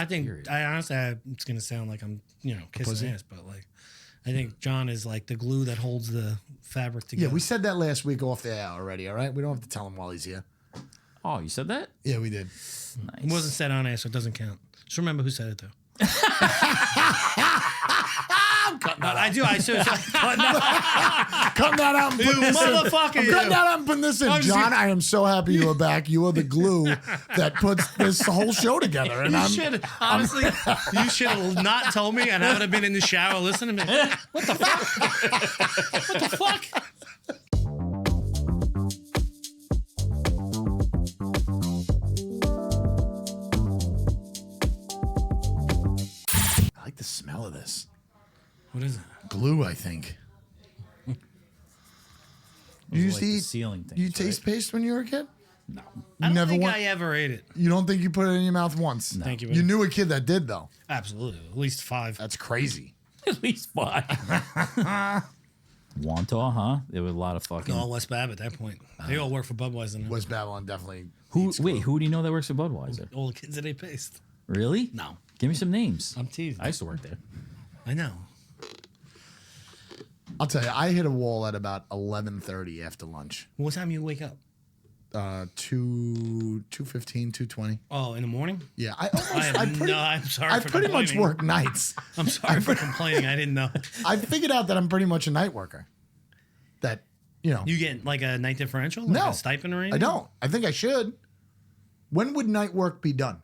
I think I honestly, it's gonna sound like I'm, kissing ass, but like, I think John is like the glue that holds the fabric together. Yeah, we said that last week off the air already. All right, we don't have to tell him while he's here. Oh, you said that? Yeah, we did. Nice. It wasn't said on air, so it doesn't count. Just remember who said it though. I'm cutting that out. I do. I seriously. Cutting that out and putting You this in. motherfucker, I'm you. cutting that out and putting this in. John, I am so happy you are back. You are the glue that puts this whole show together. And You should honestly. You should have not told me, and I would have been in the shower listening to me. What the fuck? What the fuck? I like the smell of this. What is it? Glue, I think. You used like to the eat ceiling things, You taste paste when you were a kid? No. I don't never think want- I ever ate it. You don't think you put it in your mouth once? No. Thank you. You knew a kid that did, though. Absolutely, at least 5. That's crazy. At least 5. Wantagh, huh? There were a lot of fucking. All West Bab at that point. They all work for Budweiser now. West Babylon definitely. Who do you know that works for Budweiser? All the kids that ate paste. Really? No, Give me some names. I'm teasing. I used to work there. I know. I'll tell you, I hit a wall at about 11:30 after lunch. What time you wake up? 2:15, 2:20. Oh, in the morning? Yeah, I'm sorry. I I pretty much work nights. I'm sorry for complaining. I didn't know. I figured out that I'm pretty much a night worker. That, You get like a night differential? Like No. a stipend or anything? I don't. I think I should. When would night work be done?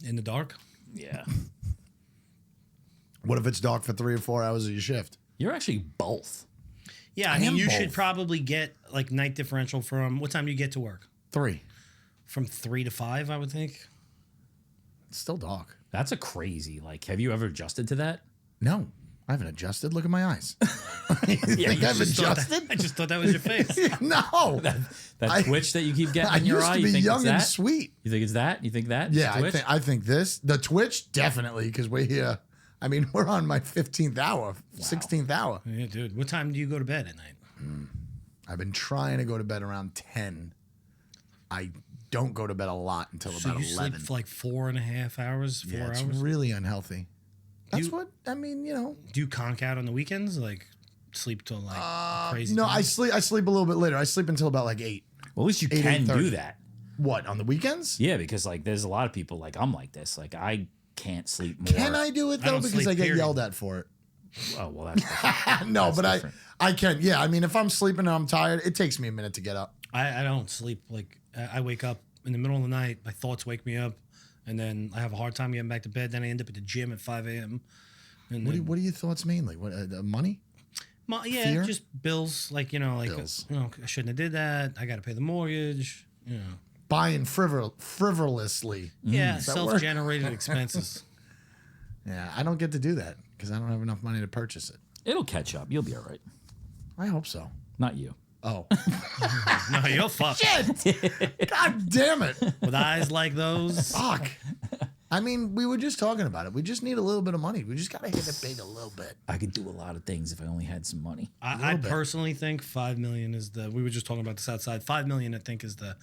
In the dark? Yeah. What if it's dark for 3 or 4 hours of your shift? You're actually both. Yeah, I I mean, am you should both. probably get like night differential from what time do you get to work? 3. From 3 to 5, I would think. It's still dark. That's a crazy. Like, have you ever adjusted to that? No, I haven't adjusted. Look at my eyes. Yeah, think I've adjusted? I just thought that was your face. No. That twitch that you keep getting I in your used eye. to You be think young it's and that? sweet. You think it's that? You think that? It's Yeah, a twitch? I think the Twitch definitely, because we're here. I mean, we're on my 15th hour, 16th hour. Yeah, dude. What time do you go to bed at night? I've been trying to go to bed around 10. I don't go to bed a lot until So about you 11. sleep for like 4.5 hours, 4 Yeah, it's hours? really unhealthy. That's You- what I mean. Do you conk out on the weekends? Like sleep till like crazy No, time? I sleep a little bit later. I sleep until about like 8. Well, at least you 8, can 8:30. do that. What, on the weekends? Yeah, because like there's a lot of people like I'm like this. Like I can't sleep more. Can I do it I though? don't Because sleep, I get period. yelled at for it. Oh well, that's different. No, That's but different. I can. Yeah, I mean, if I'm sleeping and I'm tired, it takes me a minute to get up. I don't sleep. Like I wake up in the middle of the night. My thoughts wake me up, and then I have a hard time getting back to bed. Then I end up at the gym at 5 a.m. And What are your thoughts mainly? What money? yeah, fear? just bills. Like Bills. I shouldn't have did that. I got to pay the mortgage. Buying frivolously. Yeah, Does that work? self-generated expenses. Yeah, I don't get to do that because I don't have enough money to purchase it. It'll catch up. You'll be all right. I hope so. Not you. Oh, No, you're fucked. God damn it! With eyes like those. Fuck. I mean, we were just talking about it. We just need a little bit of money. We just gotta hit it big a little bit. I could do a lot of things if I only had some money. I personally think 5 million is we were just talking about this outside. 5 million, I think, is the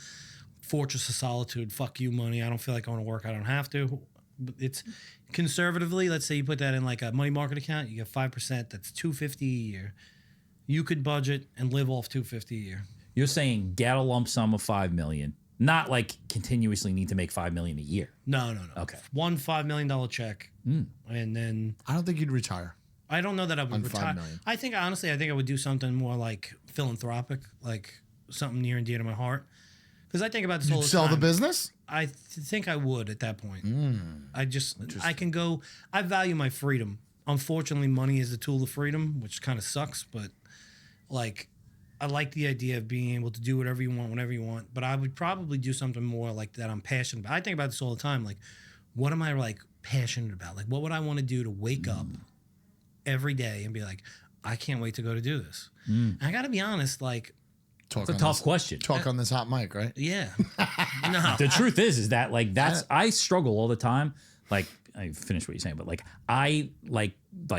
fortress of solitude. Fuck you, money. I don't feel like I want to work. I don't have to. But it's conservatively. Let's say you put that in like a money market account. You get 5%. That's $250 a year. You could budget and live off $250 a year. You're saying get a lump sum of $5 million, not like continuously need to make $5 million a year. No. Okay. One $5 million check, and then I don't think you'd retire. I don't know that I would On 5 retire. million. I think honestly, I would do something more like philanthropic, like something near and dear to my heart. Because I think about this all You'd the sell time. the business? I think I would at that point. I can go. I value my freedom. Unfortunately, money is the tool of freedom, which kind of sucks. But like, I like the idea of being able to do whatever you want, whenever you want. But I would probably do something more like that I'm passionate about. I think about this all the time. Like, what am I like passionate about? Like, what would I want to do to wake up every day and be like, I can't wait to go to do this. And I got to be honest, like, Talk It's a on tough this- question. Talk on this hot mic, right? yeah, no, The truth is that like I struggle all the time. Like I finished what you're saying, but like I like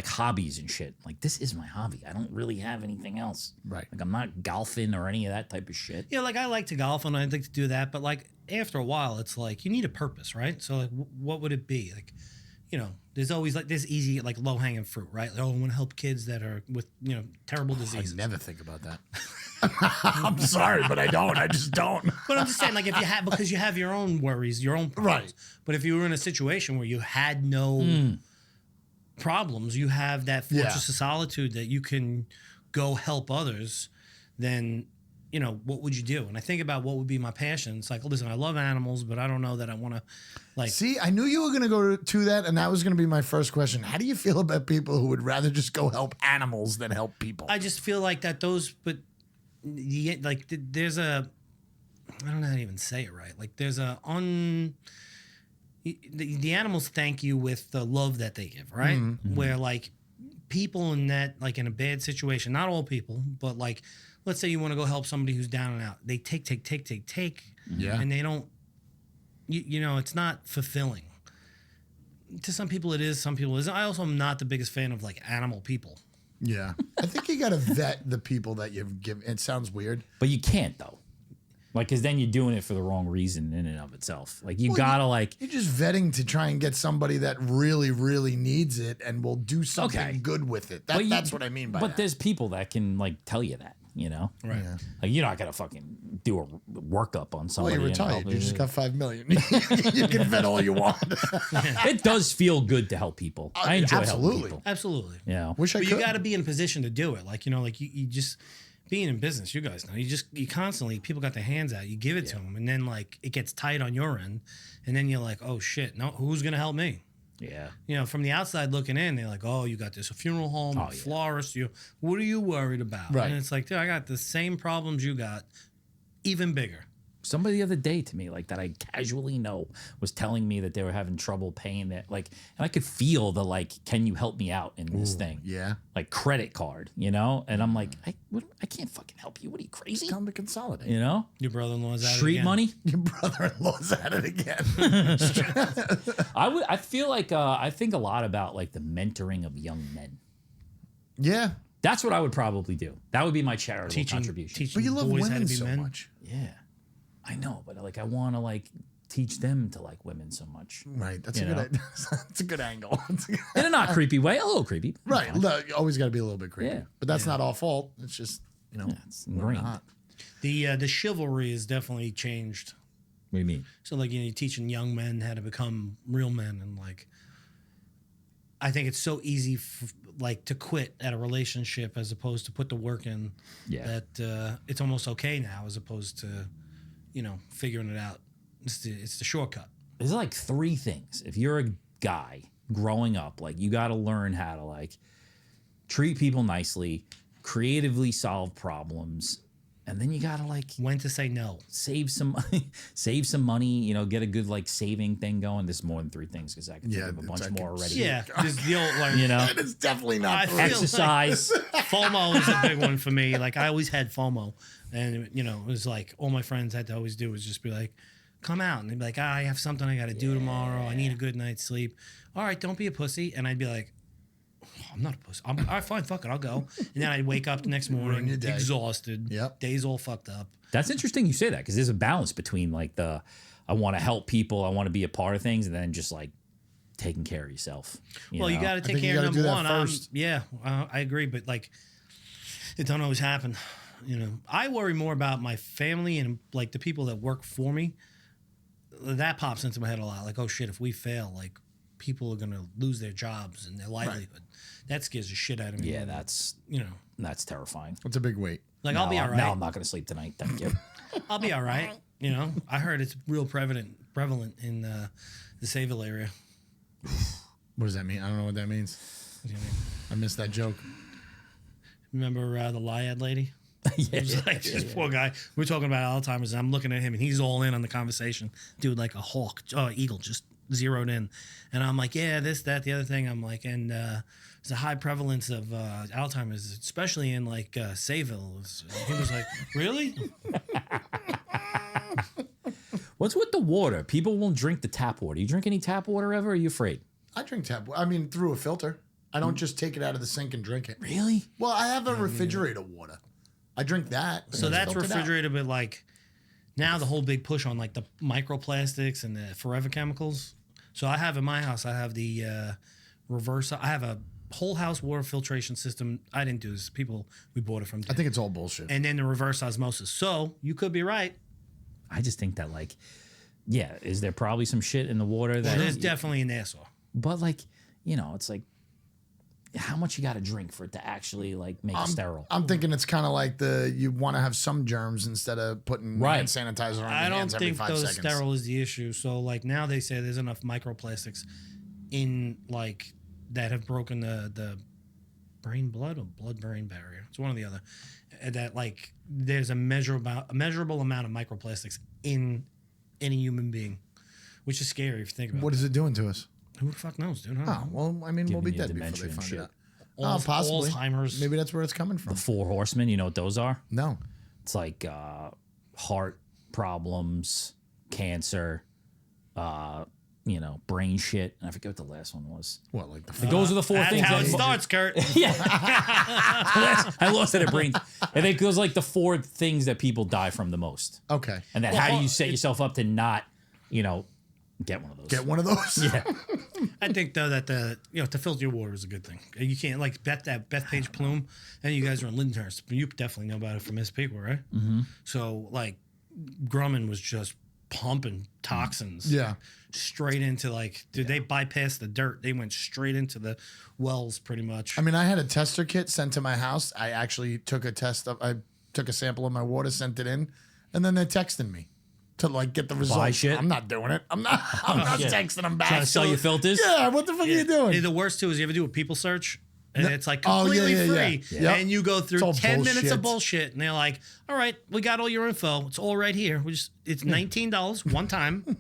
hobbies and shit. Like this is my hobby. I don't really have anything else. Right. Like I'm not golfing or any of that type of shit. Yeah, like I like to golf and I like to do that, but like after a while, it's like you need a purpose, right? So like, what would it be? Like, you know, there's always like this easy, like low hanging fruit, right? Like, oh, I want to help kids that are with terrible diseases. I never think about that. I'm sorry, but I don't. I just don't. But I'm just saying, like, if you have, because you have your own worries, your own problems. Right. But if you were in a situation where you had no problems, you have that fortress of solitude that you can go help others, then, you know, what would you do? And I think about what would be my passion. It's like, listen, I love animals, but I don't know that I want to, like. See, I knew you were going to go to that, and that was going to be my first question. How do you feel about people who would rather just go help animals than help people? I just feel like that there's a, I don't know how to even say it right. Like there's the animals thank you with the love that they give, right? Mm-hmm. Where like people in that, like in a bad situation, not all people, but like, let's say you want to go help somebody who's down and out. They take. Yeah. And they don't, you know, it's not fulfilling. To some people it is, some people it isn't. I also am not the biggest fan of like animal people. Yeah. I think you got to vet the people that you've given. It sounds weird. But you can't though. Like, because then you're doing it for the wrong reason in and of itself. Like, you gotta like... You're just vetting to try and get somebody that really, really needs it and will do something good with it. That's what I mean by that. But there's people that can, like, tell you that, you know? Right. Yeah. Like, you're not gonna fucking do a workup on somebody. Well, you're retired. You just got $5 million. You can vet all you want. It does feel good to help people. I enjoy helping people. Absolutely. Yeah. Wish I could. You got to be in a position to do it. Like, you know, like you just... Being in business, you guys know, you constantly, people got their hands out, you give it to them, and then like it gets tight on your end, and then you're like, oh shit, no, who's gonna help me? Yeah. You know, from the outside looking in, they're like, oh, you got this a funeral home, a florist, what are you worried about? Right. And it's like, dude, I got the same problems you got, even bigger. Somebody the other day to me, like that I casually know, was telling me that they were having trouble paying it. Like, and I could feel the like, can you help me out in this thing? Yeah. Like credit card, you know? And I'm like, I can't fucking help you. What are you, crazy? Come to Consolidate. You know? Your brother-in-law's at it Street again. money? Your brother-in-law's at it again. I feel like I think a lot about like the mentoring of young men. Yeah. That's what I would probably do. That would be my charitable contribution. But you love boys how to women be so men. much. Yeah. I know, but like I want to like teach them to like women so much. Right. That's a good angle. In a not creepy way, a little creepy. Right. Look, you always got to be a little bit creepy. Yeah. But that's not all fault. It's just, you know, it's ingrained. The chivalry has definitely changed. What do you mean? So like, you know, you're teaching young men how to become real men, and like, I think it's so easy like to quit at a relationship as opposed to put the work in. Yeah. That it's almost okay now as opposed to, you know, figuring it out. It's the shortcut. There's like three things. If you're a guy growing up, like you got to learn how to like treat people nicely, creatively solve problems, and then you got to like when to say no, save some money, you know, get a good like saving thing going. There's more than three things because I can think of a bunch more already. Yeah, there's the old like, you know, it's definitely not exercise. Like FOMO is a big one for me. Like I always had FOMO, and you know, it was like all my friends had to always do was just be like, come out, and they'd be like, I have something I got to do tomorrow. I need a good night's sleep. All right, don't be a pussy. And I'd be like, I'm not a pussy. All right, fine, fuck it, I'll go. And then I'd wake up the next morning exhausted. Yep. Days all fucked up. That's interesting you say that because there's a balance between like I want to help people, I want to be a part of things, and then just like taking care of yourself. You got to take care of number one. I agree, but like it don't always happen. You know, I worry more about my family and like the people that work for me. That pops into my head a lot. Like, oh shit, if we fail, like people are gonna lose their jobs and their livelihood. Right. That scares the shit out of me. Yeah, that's terrifying. It's a big weight. Like I'll be all right. Now I'm not gonna sleep tonight. Thank you. I'll be all right. You know, I heard it's real prevalent in the Sayville area. What does that mean? I don't know what that means. I missed that joke. Remember the Lyad lady? Yeah, poor guy. We're talking about Alzheimer's, and I'm looking at him, and he's all in on the conversation. Dude, like a hawk, eagle, just zeroed in. And I'm like, yeah, this, that, the other thing. I'm like, and there's a high prevalence of Alzheimer's, especially in like Sayville. He was like, really? What's with the water? People won't drink the tap water. You drink any tap water ever? Or are you afraid? I drink tap. I mean, through a filter. I don't just take it out of the sink and drink it. Really? Well, I have a refrigerator water. I drink that. So that's filtered out. refrigerated, but like now the whole big push on like the microplastics and the forever chemicals. So I have in my house, I have the reverse. I have a whole house water filtration system. I didn't do this. We bought it from. I think it's all bullshit. And then the reverse osmosis. So you could be right. I just think that like, yeah, is there probably some shit in the water that There's definitely an asshole. But like, you know, it's like how much you got to drink for it to actually like make it sterile. I'm thinking it's kind of like you want to have some germs instead of putting hand sanitizer on your hands every 5 seconds. Sterile is the issue. So like now they say there's enough microplastics in like that have broken the brain blood or blood brain barrier. It's one or the other. That like there's a measurable amount of microplastics in any human being, which is scary if you think about it. What is it doing to us? Who the fuck knows, dude? Oh, well, I mean, we'll be dead before they find it out. Possibly. Alzheimer's. Maybe that's where it's coming from. The 4 horsemen, you know what those are? No. It's like heart problems, cancer, you know, brain shit. And I forget what the last one was. What, like those are the 4 That's things. how it starts, Kurt. Yeah. I lost it at brain. And it goes like the 4 things that people die from the most. Okay. And then how do you set yourself up to not, you know, get one of those? Get one of those? Yeah. I think though that to filter your water is a good thing. You can't like Beth Page Plume, and you guys are in Lyndhurst. You definitely know about it from his people, right? Mm-hmm. So like Grumman was just pumping toxins, straight into like, dude, they bypassed the dirt. They went straight into the wells, pretty much. I mean, I had a tester kit sent to my house. I actually took I took a sample of my water, sent it in, and then they texted me to like get the results. Buy shit? I'm not doing it. I'm not texting them back. Trying to sell you filters? Yeah, what the fuck are you doing? The worst too is you ever do a people search, and it's like Oh, yeah, completely yeah, free, yeah. Yep. and you go through all 10 minutes bullshit. of bullshit, and they're like, "All right, we got all your info. It's all right here. It's $19 one time.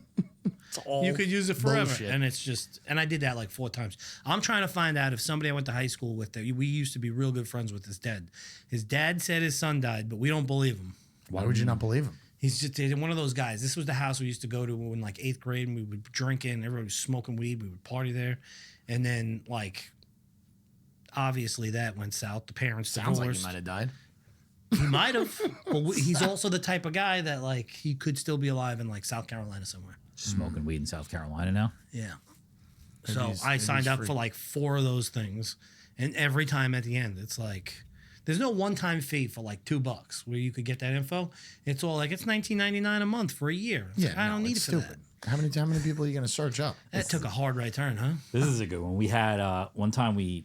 You could use it forever." bullshit. And it's just, and I did that like 4 times. I'm trying to find out if somebody I went to high school with, that we used to be real good friends with, his dad. His dad said his son died, but we don't believe him. Why would you not believe him? He's just one of those guys. This was the house we used to go to in like 8th grade, and we would drink in. Everybody was smoking weed. We would party there. And then, like, obviously that went south. The parents Sounds like divorced. he might have died. He might have. But he's also the type of guy that, like, he could still be alive in, like, South Carolina somewhere. Smoking weed in South Carolina now? Yeah. So I signed up for, like, 4 of those things. And every time at the end, it's like... There's no one-time fee for like $2 where you could get that info. It's all like it's $19.99 a month for a year. It's like, I don't need it for that. How many people are you going to search up? That took a hard right turn, huh? This is a good one. We had one time it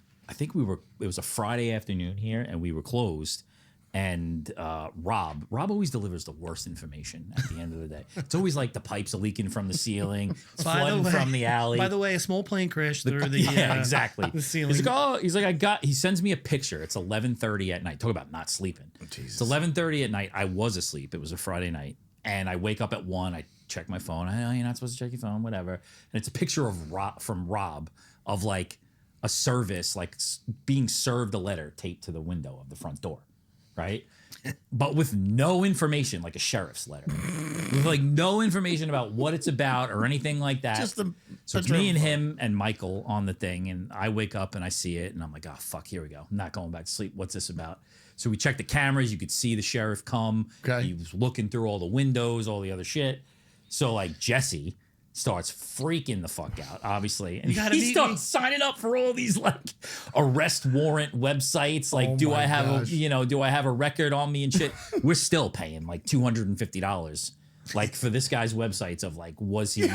was a Friday afternoon here and we were closed. And Rob always delivers the worst information at the end of the day. It's always like the pipes are leaking from the ceiling, it's flooding from the alley. By the way, a small plane crashed through the exactly. The ceiling. He's like, he sends me a picture. It's 11:30 at night. Talk about not sleeping. Jesus. It's 11:30 at night. I was asleep. It was a Friday night. And I wake up at 1. I check my phone. I know you're not supposed to check your phone, whatever. And it's a picture of Rob of like a service, like being served a letter taped to the window of the front door. Right? But with no information, like a sheriff's letter. With like no information about what it's about or anything like that. So it's me and him and Michael on the thing, and I wake up and I see it, and I'm like, oh, fuck, here we go. I'm not going back to sleep. What's this about? So we checked the cameras. You could see the sheriff come. Okay. He was looking through all the windows, all the other shit. So like Jesse starts freaking the fuck out, obviously. And he starts signing up for all these like arrest warrant websites. Like, do I have a record on me and shit? We're still paying like $250 like for this guy's websites of like, was he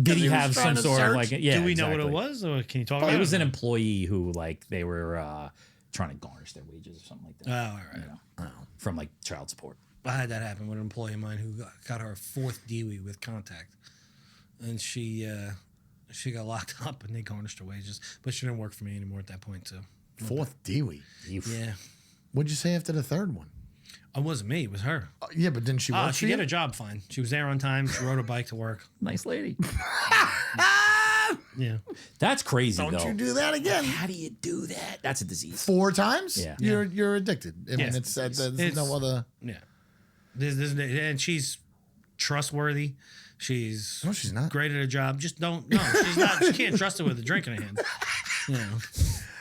did he have some sort of like, yeah, do we know what it was, or can you talk about it? It was an employee who like they were trying to garnish their wages or something like that. Oh, all right. You know, from like child support. I had that happen with an employee of mine who got her 4th DWI with contact, and she got locked up and they garnished her wages, but she didn't work for me anymore at that point too. 4th DWI. Yeah. What'd you say after the 3rd one? It wasn't me. It was her. Yeah, but didn't she work She did her job fine. She was there on time. She rode her bike to work. Nice lady. Yeah. That's crazy. Don't though. you do that again? How do you do that? That's a disease. 4 times? Yeah. You're addicted. I mean, Yes. there's no other. Yeah. And she's trustworthy. She's No, she's not. great at her job. Just don't. No, she's not. She can't trust her with a drink in her hand. You know.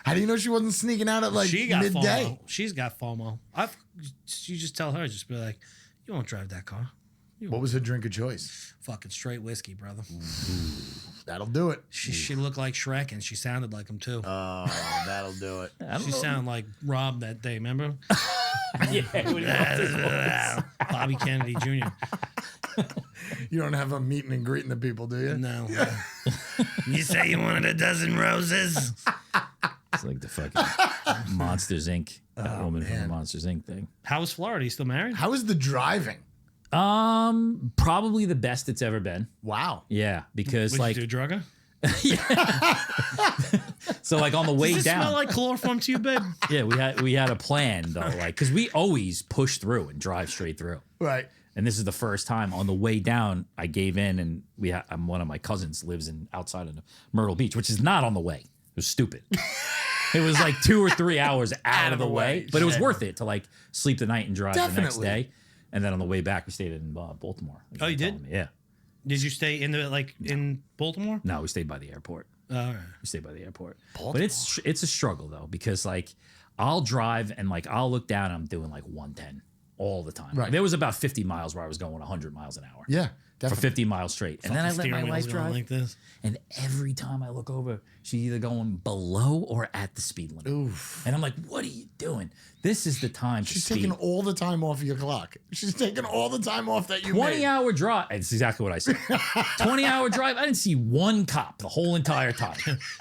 How do you know she wasn't sneaking out at like She got midday? FOMO. She's got FOMO. You just tell her, just be like, you won't drive that car. What was her drink of choice? Fucking straight whiskey, brother. That'll do it. She looked like Shrek, and she sounded like him too. Oh, that'll do it. She sounded like Rob that day. Remember? Yeah. Bobby Kennedy Jr. You don't have a meeting and greeting the people, do you? No. You say you wanted a dozen roses? It's like the fucking Monsters Inc. That woman from the Monsters Inc. thing. How was Florida? You still married? How is the driving? Probably the best it's ever been. Wow. Yeah, because Would like you do drugger? so like on the way Does it down. smell like chloroform to you, babe? Yeah, we had a plan though, like because we always push through and drive straight through. Right. And this is the first time on the way down I gave in, and one of my cousins lives outside of Myrtle Beach, which is not on the way. It was stupid. It was like 2 or 3 hours out of the way, but it was worth it to like sleep the night and drive the next day. And then on the way back, we stayed in Baltimore. Oh, you did? Yeah. Did you stay in Baltimore? No, we stayed by the airport. All right. We stayed by the airport. Baltimore. But it's a struggle though, because like I'll drive and like I'll look down and I'm doing like 110 all the time. Right. There was about 50 miles where I was going 100 miles an hour. Yeah. For Definitely. 50 miles straight. And then I let my wife drive. Like this. And every time I look over, she's either going below or at the speed limit. Oof. And I'm like, what are you doing? This is the time She's to speed. taking all the time off of your clock. She's taking all the time off that you 20-hour drive. That's exactly what I said. 20-hour drive. I didn't see one cop the whole entire time.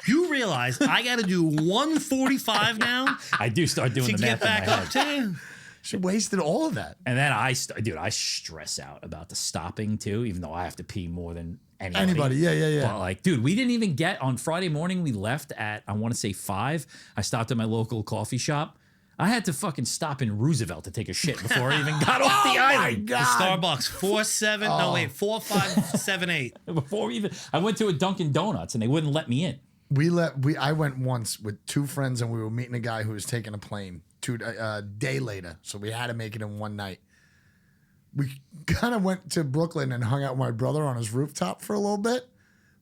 You realize I got to do 145 now I do start doing to the get math in back my up head. to. She wasted all of that. And then I stress out about the stopping too, even though I have to pee more than Anybody. Yeah. But like, dude, we didn't even get on Friday morning. We left at, I want to say 5. I stopped at my local coffee shop. I had to fucking stop in Roosevelt to take a shit before I even got off the island. The Starbucks 478. Before we even, I went to a Dunkin' Donuts and they wouldn't let me in. I went once with 2 friends and we were meeting a guy who was taking a plane a day later. So we had to make it in one night. We kind of went to Brooklyn and hung out with my brother on his rooftop for a little bit.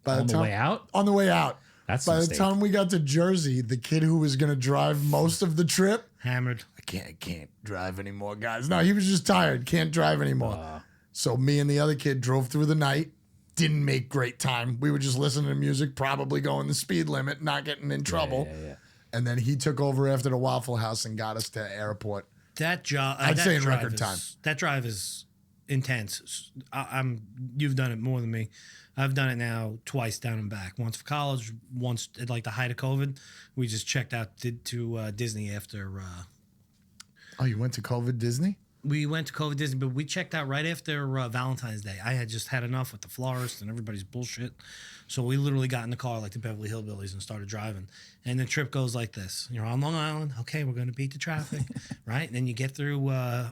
On the way out? On the way out. That's By the time we got to Jersey, the kid who was going to drive most of the trip, Hammered. I can't drive anymore, guys. No, he was just tired. Can't drive anymore. So me and the other kid drove through the night. Didn't make great time. We were just listening to music, probably going the speed limit, not getting in trouble. Yeah. And then he took over after the Waffle House and got us to the airport. That job. I'd say in record time. That drive is intense. You've done it more than me. I've done it now twice down and back. Once for college, once at like the height of COVID. We just checked out to Disney after. Oh, you went to COVID Disney? We went to COVID Disney, but we checked out right after Valentine's Day. I had just had enough with the florist and everybody's bullshit. So we literally got in the car like the Beverly Hillbillies and started driving. And the trip goes like this. You're on Long Island. Okay, we're going to beat the traffic, right? And then you get through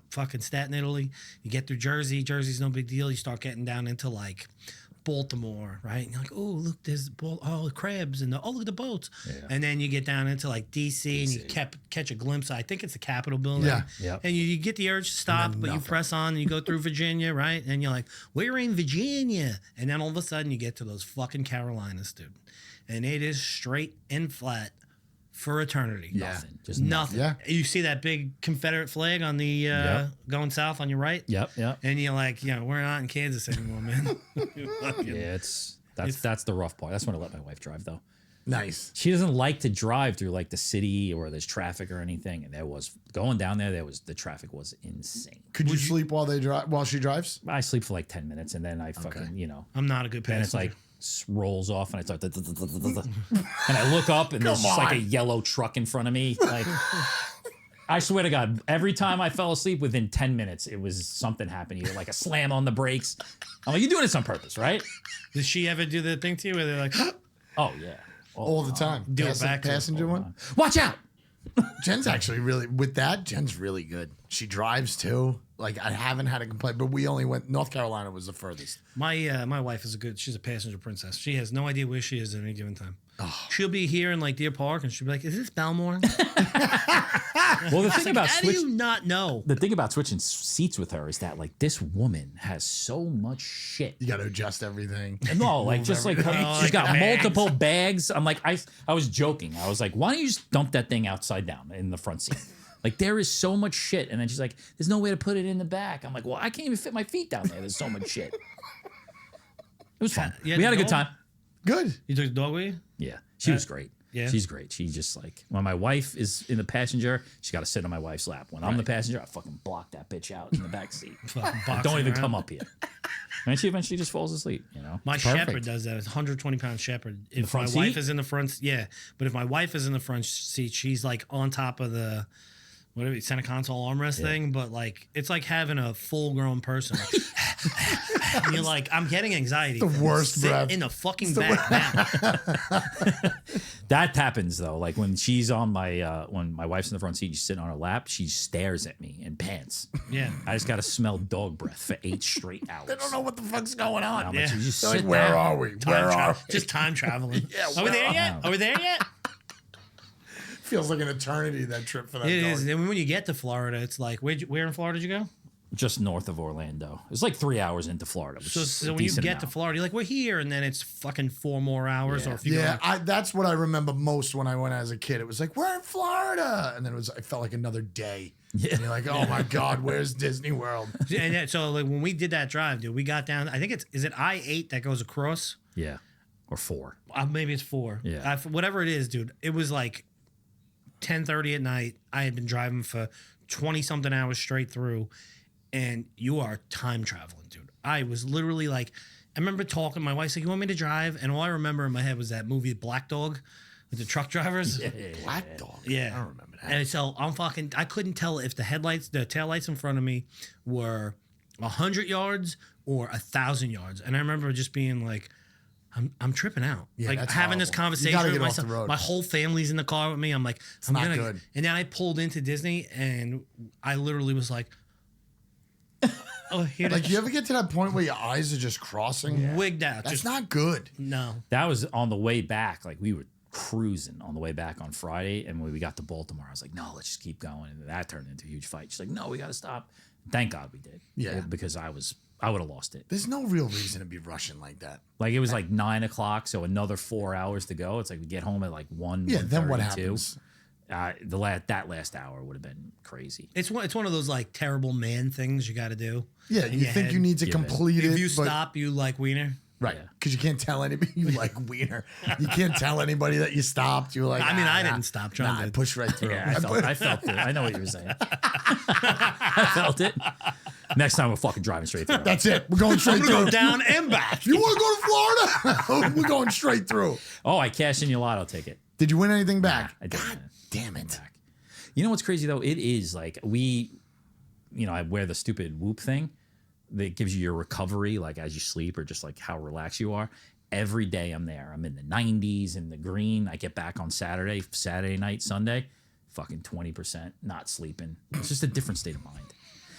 fucking Staten, Italy. You get through Jersey. Jersey's no big deal. You start getting down into like Baltimore, right? And you're like, oh, look, there's the crabs and look at the boats. Yeah. And then you get down into like DC and you catch a glimpse. I think it's the Capitol building. Yeah. Yep. And you get the urge to stop, but you press on and you go through Virginia, right? And you're like, we're in Virginia. And then all of a sudden you get to those fucking Carolinas, dude. And it is straight and flat for eternity. Yeah. Nothing. Just Nothing. Yeah. You see that big Confederate flag on the going south on your right? Yep. And you're like, we're not in Kansas anymore, man. Yeah, that's the rough part. That's when I let my wife drive though. Nice. She doesn't like to drive through like the city or there's traffic or anything. And going down there, the traffic was insane. Could you sleep while she drives? I sleep for like 10 minutes and then I fucking, I'm not a good passenger. then it's like rolls off and I start and I look up and there's just like a yellow truck in front of me. Like I swear to God, every time I fell asleep within 10 minutes, it was something happened. Either like a slam on the brakes. I'm like, you're doing this on purpose, right? Does she ever do the thing to you where they're like, Oh yeah. All the time. Do it back to passenger one. Watch out. Jen's actually really, with that, Jen's really good. She drives too. Like I haven't had a complaint, but we only went. North Carolina was the furthest. My wife is she's a passenger princess. She has no idea where she is at any given time. She'll be here in like Deer Park, and she'll be like, "Is this Belmore?" Well, the thing about how do you not know? the thing about switching seats with her is that like this woman has so much shit. You got to adjust everything. No, like just like she's got multiple bags. I'm like I was joking. I was like, why don't you just dump that thing upside down in the front seat? Like there is so much shit, and then she's like, "There's no way to put it in the back." I'm like, "Well, I can't even fit my feet down there. There's so much shit." It was fun. We had a good time. Good. You took the dog with you? Yeah, she was great. Yeah. She's great. She just like when my wife is in the passenger, she got to sit on my wife's lap. When I'm the passenger, I fucking block that bitch out in the back seat. Don't even come up here. And she eventually just falls asleep. You know, my shepherd does that. It's a 120-pound shepherd. If my wife is in the front, but if my wife is in the front seat, she's like on top of the whatever center console armrest thing. But like it's like having a full-grown person. And you're like, I'm getting anxiety. The worst breath in the fucking back now. That happens though. Like when she's on my when my wife's in the front seat, she's sitting on her lap. She stares at me in pants. Yeah, I just got to smell dog breath for 8 straight hours. They don't know what the fuck's going on. I'm like, you just Like, sit where down. are we? Where are we? just time traveling. Are we where there yet? Are we there yet? Feels like an eternity, that trip for that It dog. is. And when you get to Florida, it's like, where in Florida did you go? Just north of Orlando. It's like 3 hours into Florida. Which is So a when you decent get amount. to Florida, you're like, we're here, and then it's fucking 4 more hours. Yeah. Or if you go, That's what I remember most when I went as a kid. It was like, we're in Florida. And then it felt like another day. Yeah. And you're like, oh my God, where's Disney World? and so like when we did that drive, dude, we got down. I think is it I-8 that goes across? Yeah, or 4. Maybe it's 4. Yeah. Whatever it is, dude. It was like 10:30 at night. I had been driving for 20 something hours straight through, and you are time traveling, dude. I was literally like, I remember talking. My wife's like, "You want me to drive?" And all I remember in my head was that movie Black Dog with the truck drivers. Black Dog. Yeah. I don't remember that. And so I couldn't tell if the taillights in front of me were 100 yards or 1,000 yards. And I remember just being like, I'm tripping out. Yeah, like that's having this horrible. conversation You gotta with get off myself. the road. My whole family's in the car with me. I'm like, I'm not gonna. good. And then I pulled into Disney, and I literally was like, oh, here. Like, you ever get to that point where your eyes are just crossing? wigged out. That's just not good. no. That was on the way back. Like we were cruising on the way back on Friday, and when we got to Baltimore, I was like, "No, let's just keep going." And that turned into a huge fight. She's like, "No, we got to stop." Thank God we did. Yeah. because I would have lost it. There's no real reason to be rushing like that. Like it was like 9 o'clock, so another 4 hours to go. It's like we get home at like 1. Yeah, then what 1:32. happens? That last hour would have been crazy. It's one of those like terrible man things you got to do. Yeah, in you your think head. you need to Give it. complete it. If you but- stop, you like wiener. Right. Yeah. Because you can't tell anybody you like wiener. You can't tell anybody that you stopped. You're like, I mean, I nah. didn't stop trying I to. pushed right through. Yeah, I felt it. I know what you were saying. I felt it. Next time we're fucking driving straight through. That's it. We're going straight I'm through. gonna go down and back. You want to go to Florida? We're going straight through. Oh, I cashed in your lotto ticket. Did you win anything back? I did. God damn it. You know what's crazy though? It is like I wear the stupid Whoop thing that gives you your recovery, like as you sleep or just like how relaxed you are. Every day I'm there. I'm in the 90s in the green. I get back on Saturday night, Sunday, fucking 20%, not sleeping. It's just a different state of mind.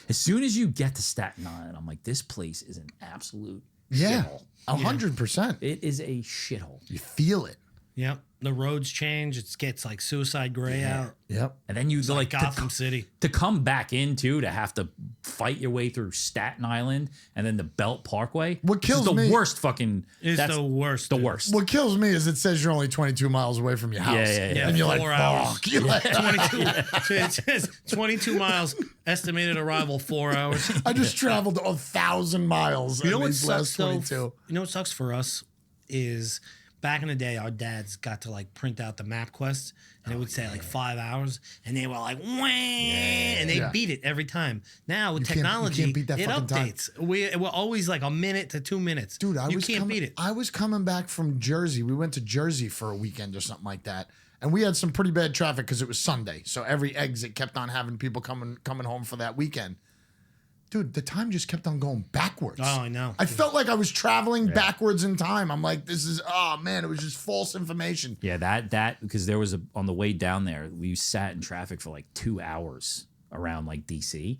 As soon as you get to Staten Island, I'm like, this place is an absolute shithole. 100%. It is a shithole. You feel it. Yep. The roads change. It gets like suicide gray out. Yep. And then you like Gotham City. to come back in too, to have to fight your way through Staten Island and then the Belt Parkway. What kills the me- worst fucking. It's that's the worst. The dude. worst. What kills me is it says you're only 22 miles away from your house. Yeah. And you're like, 4 hours. fuck. You're like, 22. It says 22 miles. Estimated arrival 4 hours. I just traveled 1,000 miles You know in what these last sucks though? 22. You know what sucks for us is back in the day, our dads got to like print out the MapQuest, and it would say like 5 hours, and they were like, wah, and they Yeah. beat it every time. Now with You can't technology, beat that it fucking time. updates. We're always like a minute to 2 minutes. Dude, you can't beat it. I was coming back from Jersey. We went to Jersey for a weekend or something like that. And we had some pretty bad traffic because it was Sunday. So every exit kept on having people coming home for that weekend. Dude, the time just kept on going backwards. Oh, I know. I felt like I was traveling backwards in time. I'm like, oh man, it was just false information. Yeah, that because there was on the way down there, we sat in traffic for like 2 hours around like DC.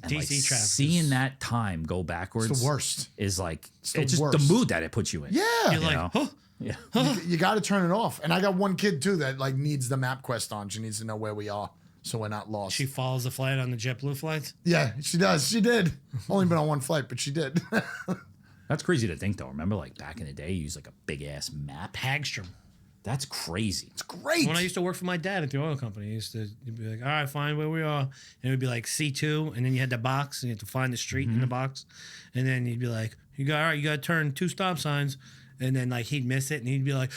And like DC traffic seeing is- that time go backwards It's the worst. is like the it's just worst. the mood that it puts you in. Yeah. You're You like, know? huh? Yeah. You got to turn it off. And I got one kid too that like needs the map quest on. She needs to know where we are so we're not lost. She follows the flight on the JetBlue flights. Yeah, she does. She did. Only been on one flight, but she did. That's crazy to think though. Remember like back in the day, you used like a big ass map. Hagstrom. That's crazy. It's great. When I used to work for my dad at the oil company, he used to he'd be like, all right, find where we are. And it would be like C2, and then you had the box, and you had to find the street in the box. And then he'd be like, you got to turn 2 stop signs. And then like he'd miss it, and he'd be like,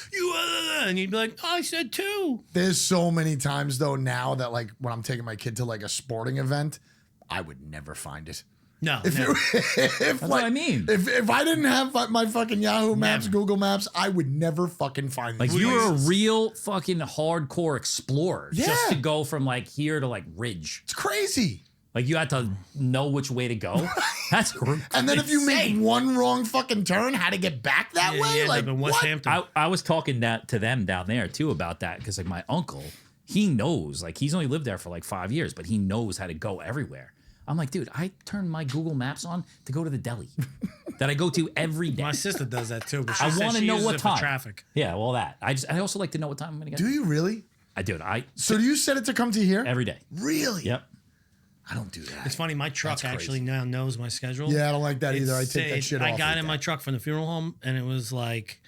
and he'd be like, oh, I said 2. There's so many times though now that like when I'm taking my kid to like a sporting event, I would never find it. No, If no. if what I mean. If I didn't have my fucking Yahoo Maps, Never. Google Maps, I would never fucking find Like these you were a places. real fucking hardcore explorer just Yeah. to go from like here to like Ridge. It's crazy. Like you had to know which way to go. That's And then if you make insane. one wrong fucking turn, how to get back that Yeah, way? he ended Like up in West what? Hampton. I was talking to them down there too about that because like my uncle, he knows, like he's only lived there for like 5 years, but he knows how to go everywhere. I'm like, dude, I turn my Google Maps on to go to the deli that I go to every day. My sister does that too, but she I says wanna she know uses what it for time. traffic. Yeah, well that. I also like to know what time I'm gonna get. Do you really? I do it. So do you set it to come to here? Every day. Really? Yep. I don't do that. It's funny, my truck That's actually crazy. now knows my schedule. Yeah, I don't like that either. I take that It's- shit I off. got like in my that. truck from the funeral home, and it was like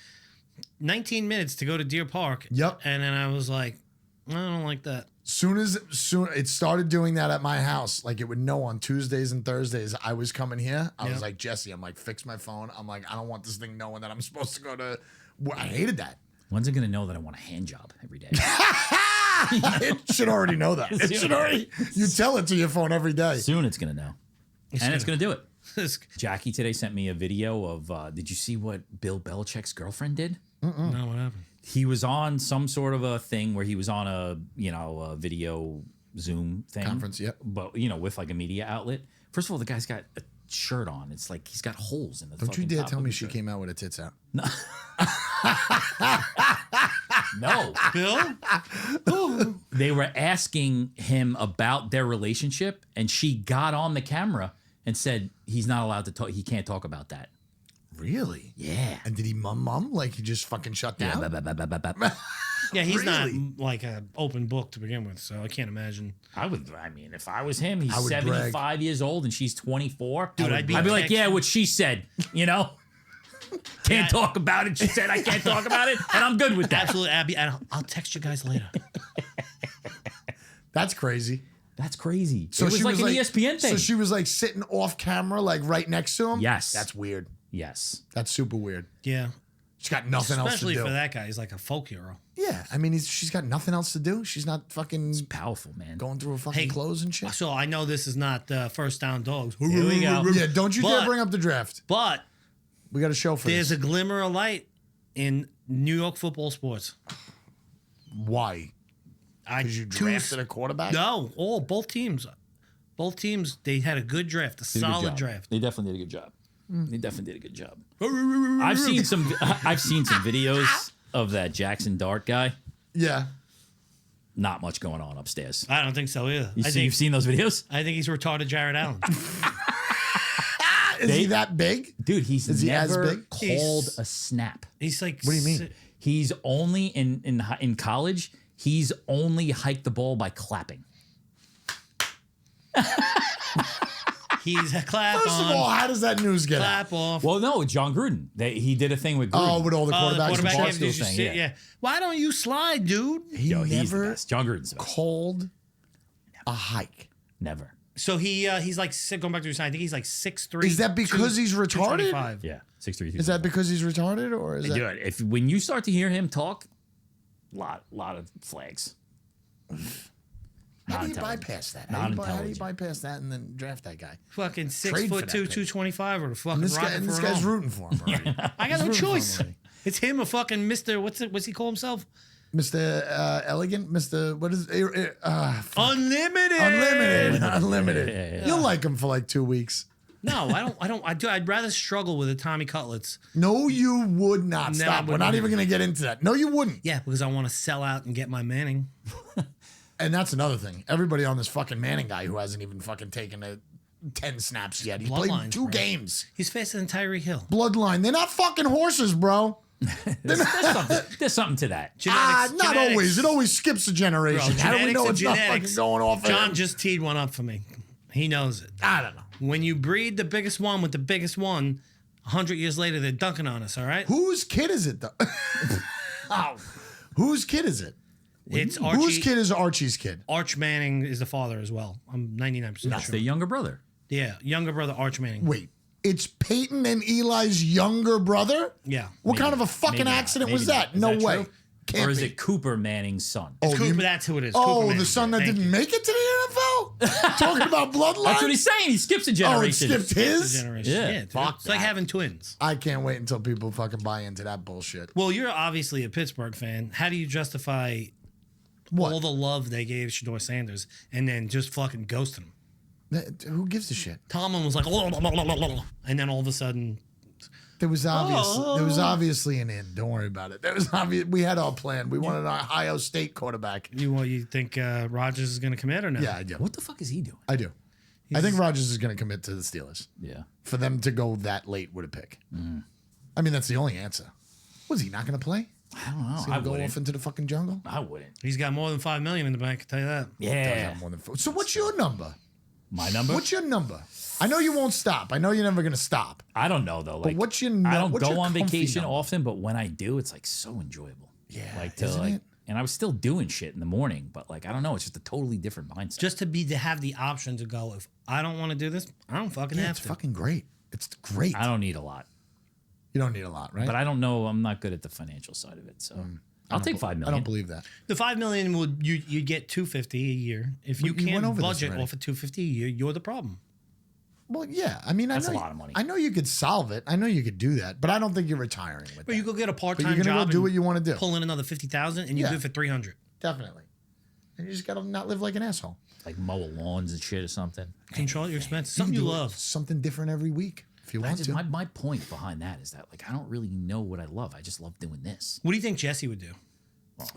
19 minutes to go to Deer Park. Yep. And then I was like, I don't like that. Soon it started doing that at my house. Like it would know on Tuesdays and Thursdays I was coming here. I was Yep. like, Jesse, I'm like, fix my phone. I'm like, I don't want this thing knowing that I'm supposed to go to. I hated that. When's it gonna know that I want a hand job every day? It should already know that. It should already. You tell it to your phone every day. Soon it's gonna know. And it's gonna do it. It's- Jackie today sent me a video of did you see what Bill Belichick's girlfriend did? No, what happened? He was on some sort of a thing where he was on a a video Zoom thing. Conference, yep. But with like a media outlet. First of all, the guy's got a shirt on. It's like he's got holes in the Don't you fucking dare top tell of me the she shirt. came out with her tits out. No. Bill? They were asking him about their relationship, and she got on the camera and said he's not allowed to talk. He can't talk about that. Really? Yeah. And did he mum? Like he just fucking shut down? Yeah, he's Really? not like an open book to begin with, so I can't imagine. I mean, if I was him, he's I would 75 years old and she's 24. Dude, I'd be like, text- yeah, what she said, Can't talk about it. She said I can't talk about it, and I'm good with that. Absolutely, Abby. And I'll text you guys later. That's crazy. That's crazy. So it was she like was an like, ESPN thing. So she was like sitting off camera, like right next to him. Yes. That's weird. yes. That's super weird. Yeah. She's got nothing else to Especially do. for that guy. He's like a folk hero. Yeah, I mean, she's got nothing else to do. She's not fucking Powerful, man. going through her fucking Hey, clothes and shit. So I know this is not first down dogs. Here we go. Yeah, don't you dare But- bring up the draft. But We got a show for there's this. a glimmer of light in New York football sports. Why? Because you drafted a quarterback? No, both teams. Both teams, they had a good draft, a Did a good solid job. draft. They definitely did a good job. They definitely did a good job. I've seen some videos of that Jackson Dart guy. Yeah. Not much going on upstairs. I don't think so either. You've seen those videos? I think he's retarded Jared Allen. Is he that big? Dude, he's Is he as never big? called He's- a snap. He's like, What do you mean? He's only in college, he's only hiked the ball by clapping. He's a clap First on, of all, how does that news get out? clap off. Well, no, John Gruden. He did a thing with Gruden. Oh, with all the Oh, the quarterbacks. quarterback and game, shit? did you thing, see- yeah. Why don't you slide, dude? He Yo, he's the never best. John Gruden's the best. called a hike. Never. So he's like going back to his side. I think he's like 6'3". Is that because he's retarded? 225. Yeah, 6'3". Is that because he's retarded, or is that? Dude, if when you start to hear him talk, lot of flags. How do you Not-intelligent. bypass that? Not How do you intelligent. bypass that and then draft that guy? Fucking Trade for 6'2", that pick. 225, or the fucking And rocket this for guy's an all. rooting for him already. I got no rooting for him choice. already. It's him, a fucking Mr. What's he call himself? Mr. Elegant, Mr. What is Unlimited. Unlimited. Yeah. You'll like him for like 2 weeks. No, I'd rather struggle with the Tommy Cutlets. No, you would not. No, Stop. I We're not wouldn't. even going to get into that. No, you wouldn't. Yeah, because I want to sell out and get my Manning. And that's another thing. Everybody on this fucking Manning guy who hasn't even fucking taken 10 snaps yet. He played Bloodlines, 2 bro. games. He's faster than Tyreek Hill. Bloodline. They're not fucking horses, bro. There's something to that. Not always. It always skips a generation. Bro, How do we know it's not genetics. fucking going off? John just teed one up for me. He knows it. I don't know. When you breed the biggest one with the biggest one, 100 years later, they're dunking on us, all right? Whose kid is it, though? Whose kid is it? It's Archie. Whose kid is Archie's kid? Arch Manning is the father as well. I'm 99% That's sure. the younger brother. Yeah, younger brother Arch Manning. Wait, it's Peyton and Eli's younger brother? Yeah. What kind of a fucking maybe not. accident Maybe was not. that? Is No that way. true? Can't Or is be. it Cooper Manning's son? It's Cooper, you- that's who it is. Oh, Cooper the Manning. son that Thank didn't you. make it to the NFL? Talking about bloodline? That's what he's saying. He skips a Oh, it generation. skipped It's a his? generation. Yeah. Yeah, dude. Fuck It's like that. having twins. I can't wait until people fucking buy into that bullshit. Well, you're obviously a Pittsburgh fan. How do you justify What? all the love they gave Shedeur Sanders and then just fucking ghosting him? Who gives a shit? Tomlin was like, and then all of a sudden, There was obviously an in. Don't worry about it. There was obvious. We had our plan. We wanted an Ohio State quarterback. you think Rodgers is going to commit or no? Yeah, I do. What the fuck is he doing? I do. I think Rodgers is going to commit to the Steelers. Yeah. For them to go that late with a pick. I mean, that's the only answer. Was he not going to play? I don't know. Is he I going to go wouldn't. off into the fucking jungle? I wouldn't. He's got more than $5 million in the bank. I tell you that. Does Yeah. have more than four. So what's your number? My number? What's your number? I know you won't stop. I know you're never going to stop. I don't know though. Like, what's your I don't what's go your on comfy vacation number? often, but when I do, it's like so enjoyable. Yeah, Like to isn't like, it? and I was still doing shit in the morning, but like I don't know, it's just a totally different mindset. Just to have the option to go, if I don't want to do this, I don't fucking Yeah, have it's to. fucking great. It's great. I don't need a lot, You don't need a lot, right? but I don't know. I'm not good at the financial side of it, so I'll take 5 I million. don't believe that. The $5 million would you get $250 a year. If you We went can't over this budget already. off of $250 a year, you're the problem. Well, yeah. I mean, That's I know a lot of money. I know you could solve it. I know you could do that, but I don't think you're retiring with But that. you go get a But part-time you're gonna job go do and what you want to do. pull in another $50,000 and you Yeah. do it for $300. Definitely. And you just gotta not live like an asshole. Like mow lawns and shit or something. Control your expenses. can Something you do love. something different every week if you I want just, to. my point behind that is that like I don't really know what I love. I just love doing this. What do you think Jesse would do?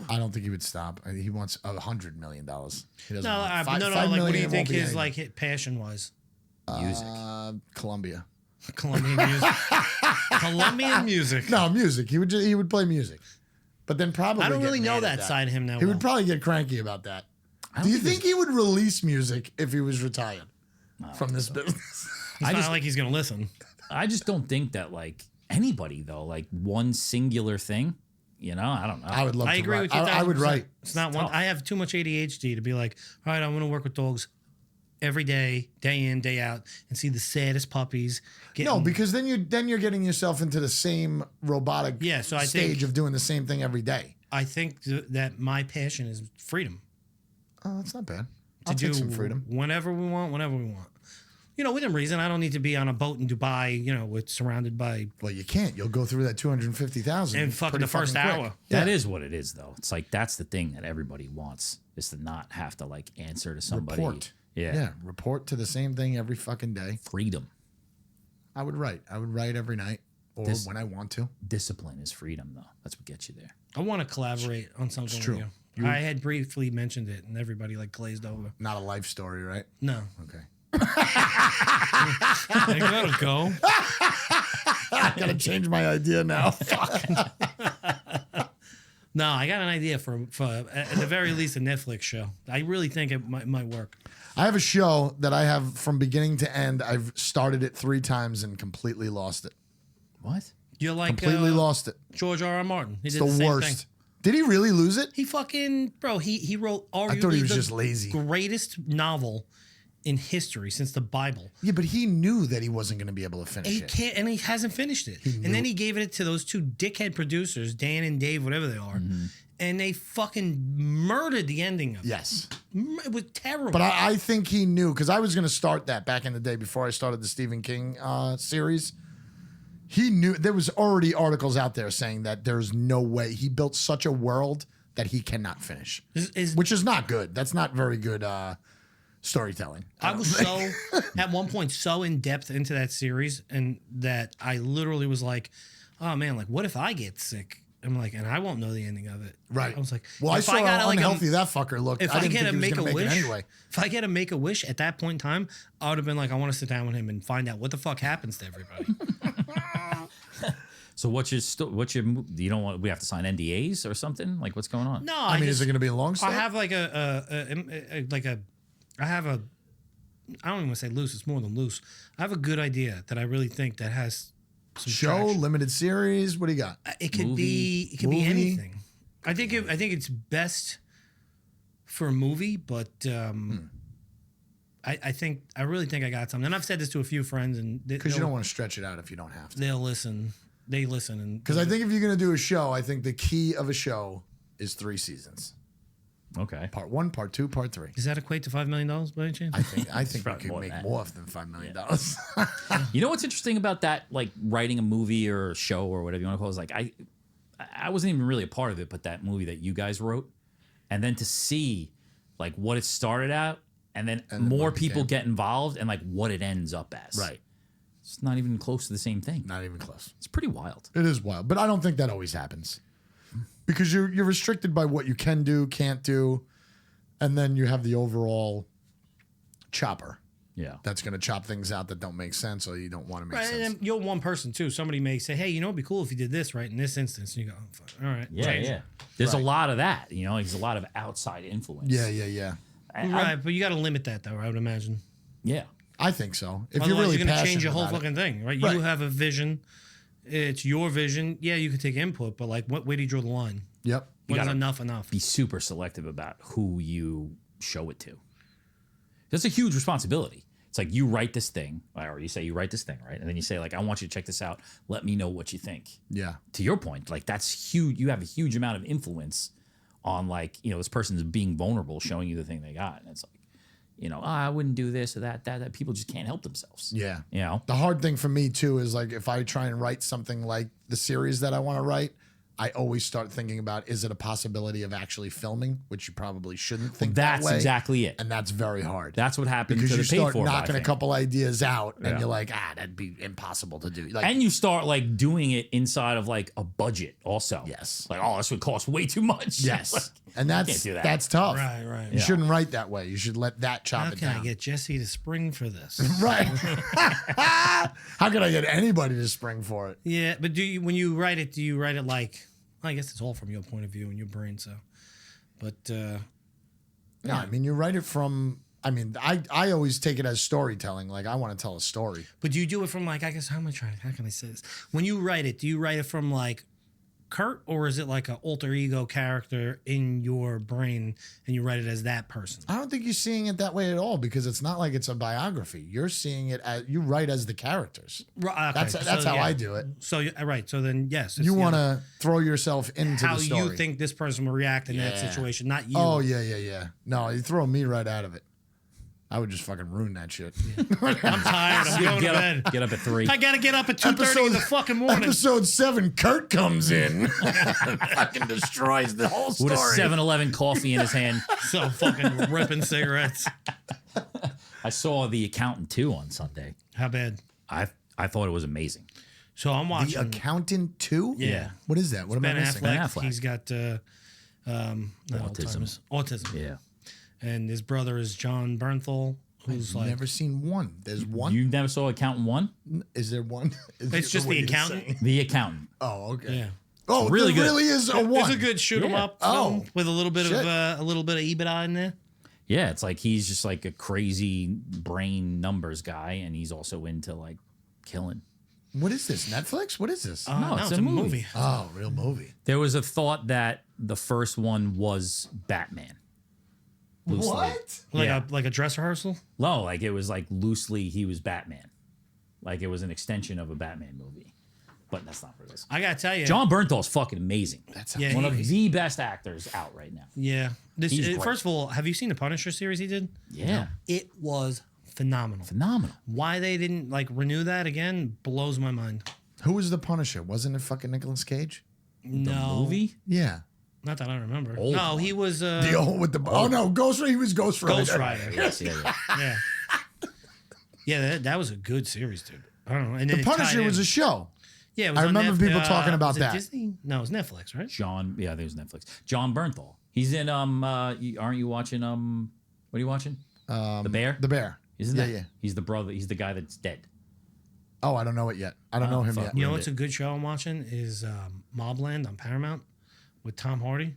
I don't think he would stop. He wants $100 million. He doesn't. No, want no, $5 like what do million, you it think won't be his anything. like passion-wise? Music. Columbia. Colombian music. Colombian music. No, music. He would play music, but then probably I don't get really know mad at that side of him now. He well. would probably get cranky about that. I Do don't you think he would release music if he was retired from this business? It's not like he's going to listen. I just don't think that like anybody though, like one singular thing. You know, I don't know. I would love I to agree write. with you. I would 1000%. write. It's not one. tough. I have too much ADHD to be like, all right, I'm going to work with dogs every day, day in, day out, and see the saddest puppies. No, because then you're getting yourself into the same robotic Yeah, so I stage think- of doing the same thing every day. I think that my passion is freedom. Oh, that's not bad. To I'll do take some freedom. whenever we want, whenever we want. You know, within reason. I don't need to be on a boat in Dubai, you know, with surrounded by Well, you can't. You'll go through that 250,000 and fucking pretty the first quick. hour. That is what it is though. It's like that's the thing that everybody wants is to not have to like answer to somebody. Report. Yeah. Report to the same thing every fucking day. Freedom. I would write every night or when I want to. Discipline is freedom though. That's what gets you there. I want to collaborate on something true. with you. I had briefly mentioned it, and everybody like glazed over. Not a life story, right? No, Okay. I gotta go. I gotta change my idea now. No, I got an idea for at the very least a Netflix show. I really think it might work. I have a show that I have from beginning to end. I've started it 3 times and completely lost it. What? You're like Completely lost it. George R. R. Martin. He It's did the same worst. thing. Did he really lose it? He fucking he wrote arguably I thought he was the just lazy. greatest novel in history since the Bible. Yeah, but he knew that he wasn't going to be able to finish He it. can't, and he hasn't finished it. And then he gave it to those 2 dickhead producers, Dan and Dave, whatever they are, and they fucking murdered the ending of it. Yes. It was terrible. But I think he knew, because I was going to start that back in the day before I started the Stephen King series. He knew there was already articles out there saying that there's no way he built such a world that he cannot finish, which is not good. That's not very good storytelling. I was so at one point so in depth into that series, and that I literally was like, "Oh man, like what if I get sick I'm like, and I won't know the ending of it. Right. I was like, well, I if saw how got, like, unhealthy that fucker looked. If I I didn't get think to he was make a gonna make wish, it anyway. if I get to make a wish at that point in time, I would have been like, I want to sit down with him and find out what the fuck happens to everybody. So what's your you don't want we have to sign NDAs or something? Like what's going on? No, I mean, is it going to be a long I stay? have like I don't even want to say loose. It's more than loose. I have a good idea that I really think that has some show, traction. limited series? What do you got? It could Movie. be Movie? anything. I think it's best for a movie, but I really think I got something. And I've said this to a few friends, and Because you don't want to stretch it out if you don't have to. they'll listen. They listen, and Because I think if you're going to do a show, I think the key of a show is 3 seasons. Okay. Part 1, part 2, part 3. does that equate to $5 million by any chance? I think we probably could more make than that. more than $5 million. You know what's interesting about that, like writing a movie or a show or whatever you want to call it, is like I wasn't even really a part of it, but that movie that you guys wrote, and then to see like what it started out, and then more what it people became. get involved, and like what it ends up as. Right. It's not even close to the same thing. Not even close. It's pretty wild. It is wild, but I don't think that always happens. Because you're restricted by what you can do, can't do, and then you have the overall chopper Yeah. that's going to chop things out that don't make sense or you don't want to make Right, sense. and you're one person too. Somebody may say, "Hey, you know, it'd be cool if you did this right in this instance." And you go, oh, fuck, "All right, Yeah, change it." yeah. There's Right. a lot of that, you know. There's a lot of outside influence. Yeah. Right, but you got to limit that though. I would imagine. Yeah. I think so. If Otherwise, you're really going to passionate change your whole about it. fucking thing, right? Right. You have a vision. It's your vision. Yeah, you could take input, but like, where do you draw the line? Yep. When is gotta- enough? Be super selective about who you show it to. That's a huge responsibility. It's like you write this thing, or you say you write this thing, right? And then you say, like, I want you to check this out. Let me know what you think. Yeah. To your point, like that's huge. You have a huge amount of influence on, like, you know, this person's being vulnerable, showing you the thing they got. And it's like, you know, I wouldn't do this or that people just can't help themselves. Yeah. You know? The hard thing for me too is like if I try and write something like the series that I want to write, I always start thinking about, is it a possibility of actually filming, which you probably shouldn't think That's that way. exactly it. And that's very hard. That's what happened because to you the paid start for. knocking a couple ideas out Yeah. and you're like, that'd be impossible to do. Like, And you start like doing it inside of like a budget also. Yes. Like, oh, this would cost way too much. yes. Like, And can't that's do that. that's tough. Right. You shouldn't write that way. You should let that chop How it can down. I get Jesse to spring for this? right. How can I get anybody to spring for it? Yeah, but when you write it, do you write it like? I guess it's all from your point of view and your brain. So, but No, I mean you write it from. I mean, I always take it as storytelling. Like I want to tell a story. do you do it from like? I guess how am I trying? How can I say this? When you write it, do you write it from like Kurt, or is it like an alter ego character in your brain, and you write it as that person? I don't think you're seeing it that way at all because it's not like it's a biography. You're seeing it as you write as the characters. Right, okay, That's how I do it. So right. So then yes, it's You the want other- to throw yourself into how the story. you think this person will react in that Yeah. situation, not you. Oh yeah. No, you throw me right out of it. I would just fucking ruin that shit. I'm tired. I'm going to get bed. up at 3. I gotta get up at 2:30 in the fucking morning. Episode 7, Kurt comes in, fucking destroys the whole story. With a 7-Eleven coffee in his hand. So fucking ripping cigarettes. I saw The Accountant 2 on Sunday. How bad? I thought it was amazing. So I'm watching. The Accountant 2? Yeah. What is that? What am I Ben missing? Affleck. Ben Affleck. He's got not Autism. Autism. Yeah. And his brother is John Bernthal, who's like Never seen one. There's one. You never saw Accountant 1? Is there one? It's just What the you're accountant. saying. The Accountant. Oh, okay. Yeah. Oh, Really there good. really is a one. It's a good shoot 'em Yeah. up film Oh. with a little bit Shit. of EBITDA in there. Yeah, it's like he's just like a crazy brain numbers guy, and he's also into like killing. What is this? Netflix? What is this? No, it's a movie. Oh, real movie. There was a thought that the first one was Batman. Loosely. What? Like a dress rehearsal. No, like it was like loosely he was Batman. Like it was an extension of a Batman movie. But that's not what it is. I gotta tell you, John Bernthal's fucking amazing. That's Yeah, one of he- the best actors out right now. Yeah. He's great. First of all, have you seen the Punisher series he did? Yeah. It was phenomenal. Phenomenal. Why they didn't like renew that again blows my mind. Who was the Punisher? Wasn't it fucking Nicolas Cage? No Movie? Yeah. Not that I remember. Old no, one. he was The old with the oh no, Ghost Rider. He was Ghost Rider. Ghost Rider. Yes, yeah. Yeah. Yeah, that was a good series, dude. I don't know. And then The it tied Punisher was in. a show. Yeah, it was I on remember people talking about was it that. Disney? No, it's Netflix, right? Yeah, there's Netflix. John Bernthal. He's in aren't you watching what are you watching? The Bear? The Bear. Isn't Yeah, that? yeah. He's the brother. He's the guy that's dead. Oh, I don't know it yet. I don't know him fuck. yet. You know what's a good show I'm watching is Mobland on Paramount with Tom Hardy.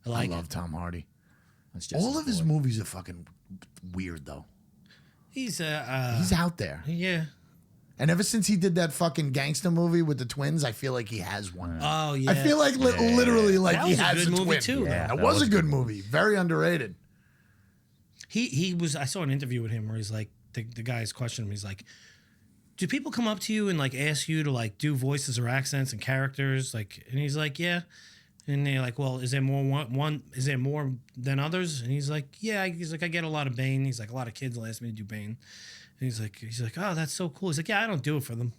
I I like love it. Tom Hardy. That's just All of his movies are fucking weird though. He's He's out there. yeah. And ever since he did that fucking gangster movie with the twins, I feel like he has one. Oh yeah. I feel like literally like That he was a has good a movie, twin. too, though. Yeah, that that was was a good movie. Very underrated. he was. I saw an interview with him where he's like the guy's questioning him. He's like, do people come up to you and like ask you to like do voices or accents and characters? Like, and he's like, yeah. And they're like, well, is there more one? Is there more than others? And he's like, yeah. He's like, I get a lot of Bane. He's like, a lot of kids will ask me to do Bane. And he's like, oh, that's so cool. He's like, yeah, I don't do it for them.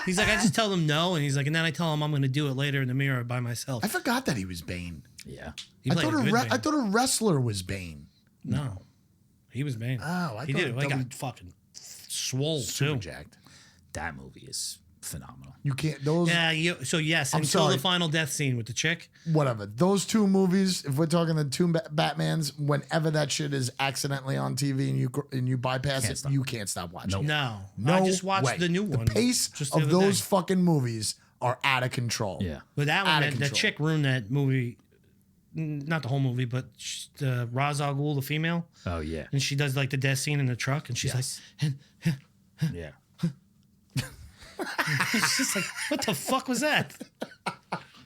He's like, I just tell them no. And he's like, and then I tell them I'm going to do it later in the mirror by myself. I forgot that he was Bane. Yeah. He I played thought, a good Bane. I thought a wrestler was Bane. No, he was Bane. Oh, I he thought did it. He W- got fucking swole Super too. jacked. That movie is phenomenal. You can't. Those Yeah. So yes, I'm until sorry. the final death scene with the chick. whatever. Those two movies. If we're talking the two Batmans, whenever that shit is accidentally on TV and you bypass Can't it, stop. you can't stop watching. it. No, No I just watched way. the new one. The pace just the of other those day. fucking movies are out of control. Yeah. But that out one, of the control. chick ruined that movie. Not the whole movie, but Ra's al Ghul, the female, Oh yeah. and she does like the death scene in the truck, and she's Yes. like, Yeah. it's just like, what the fuck was that?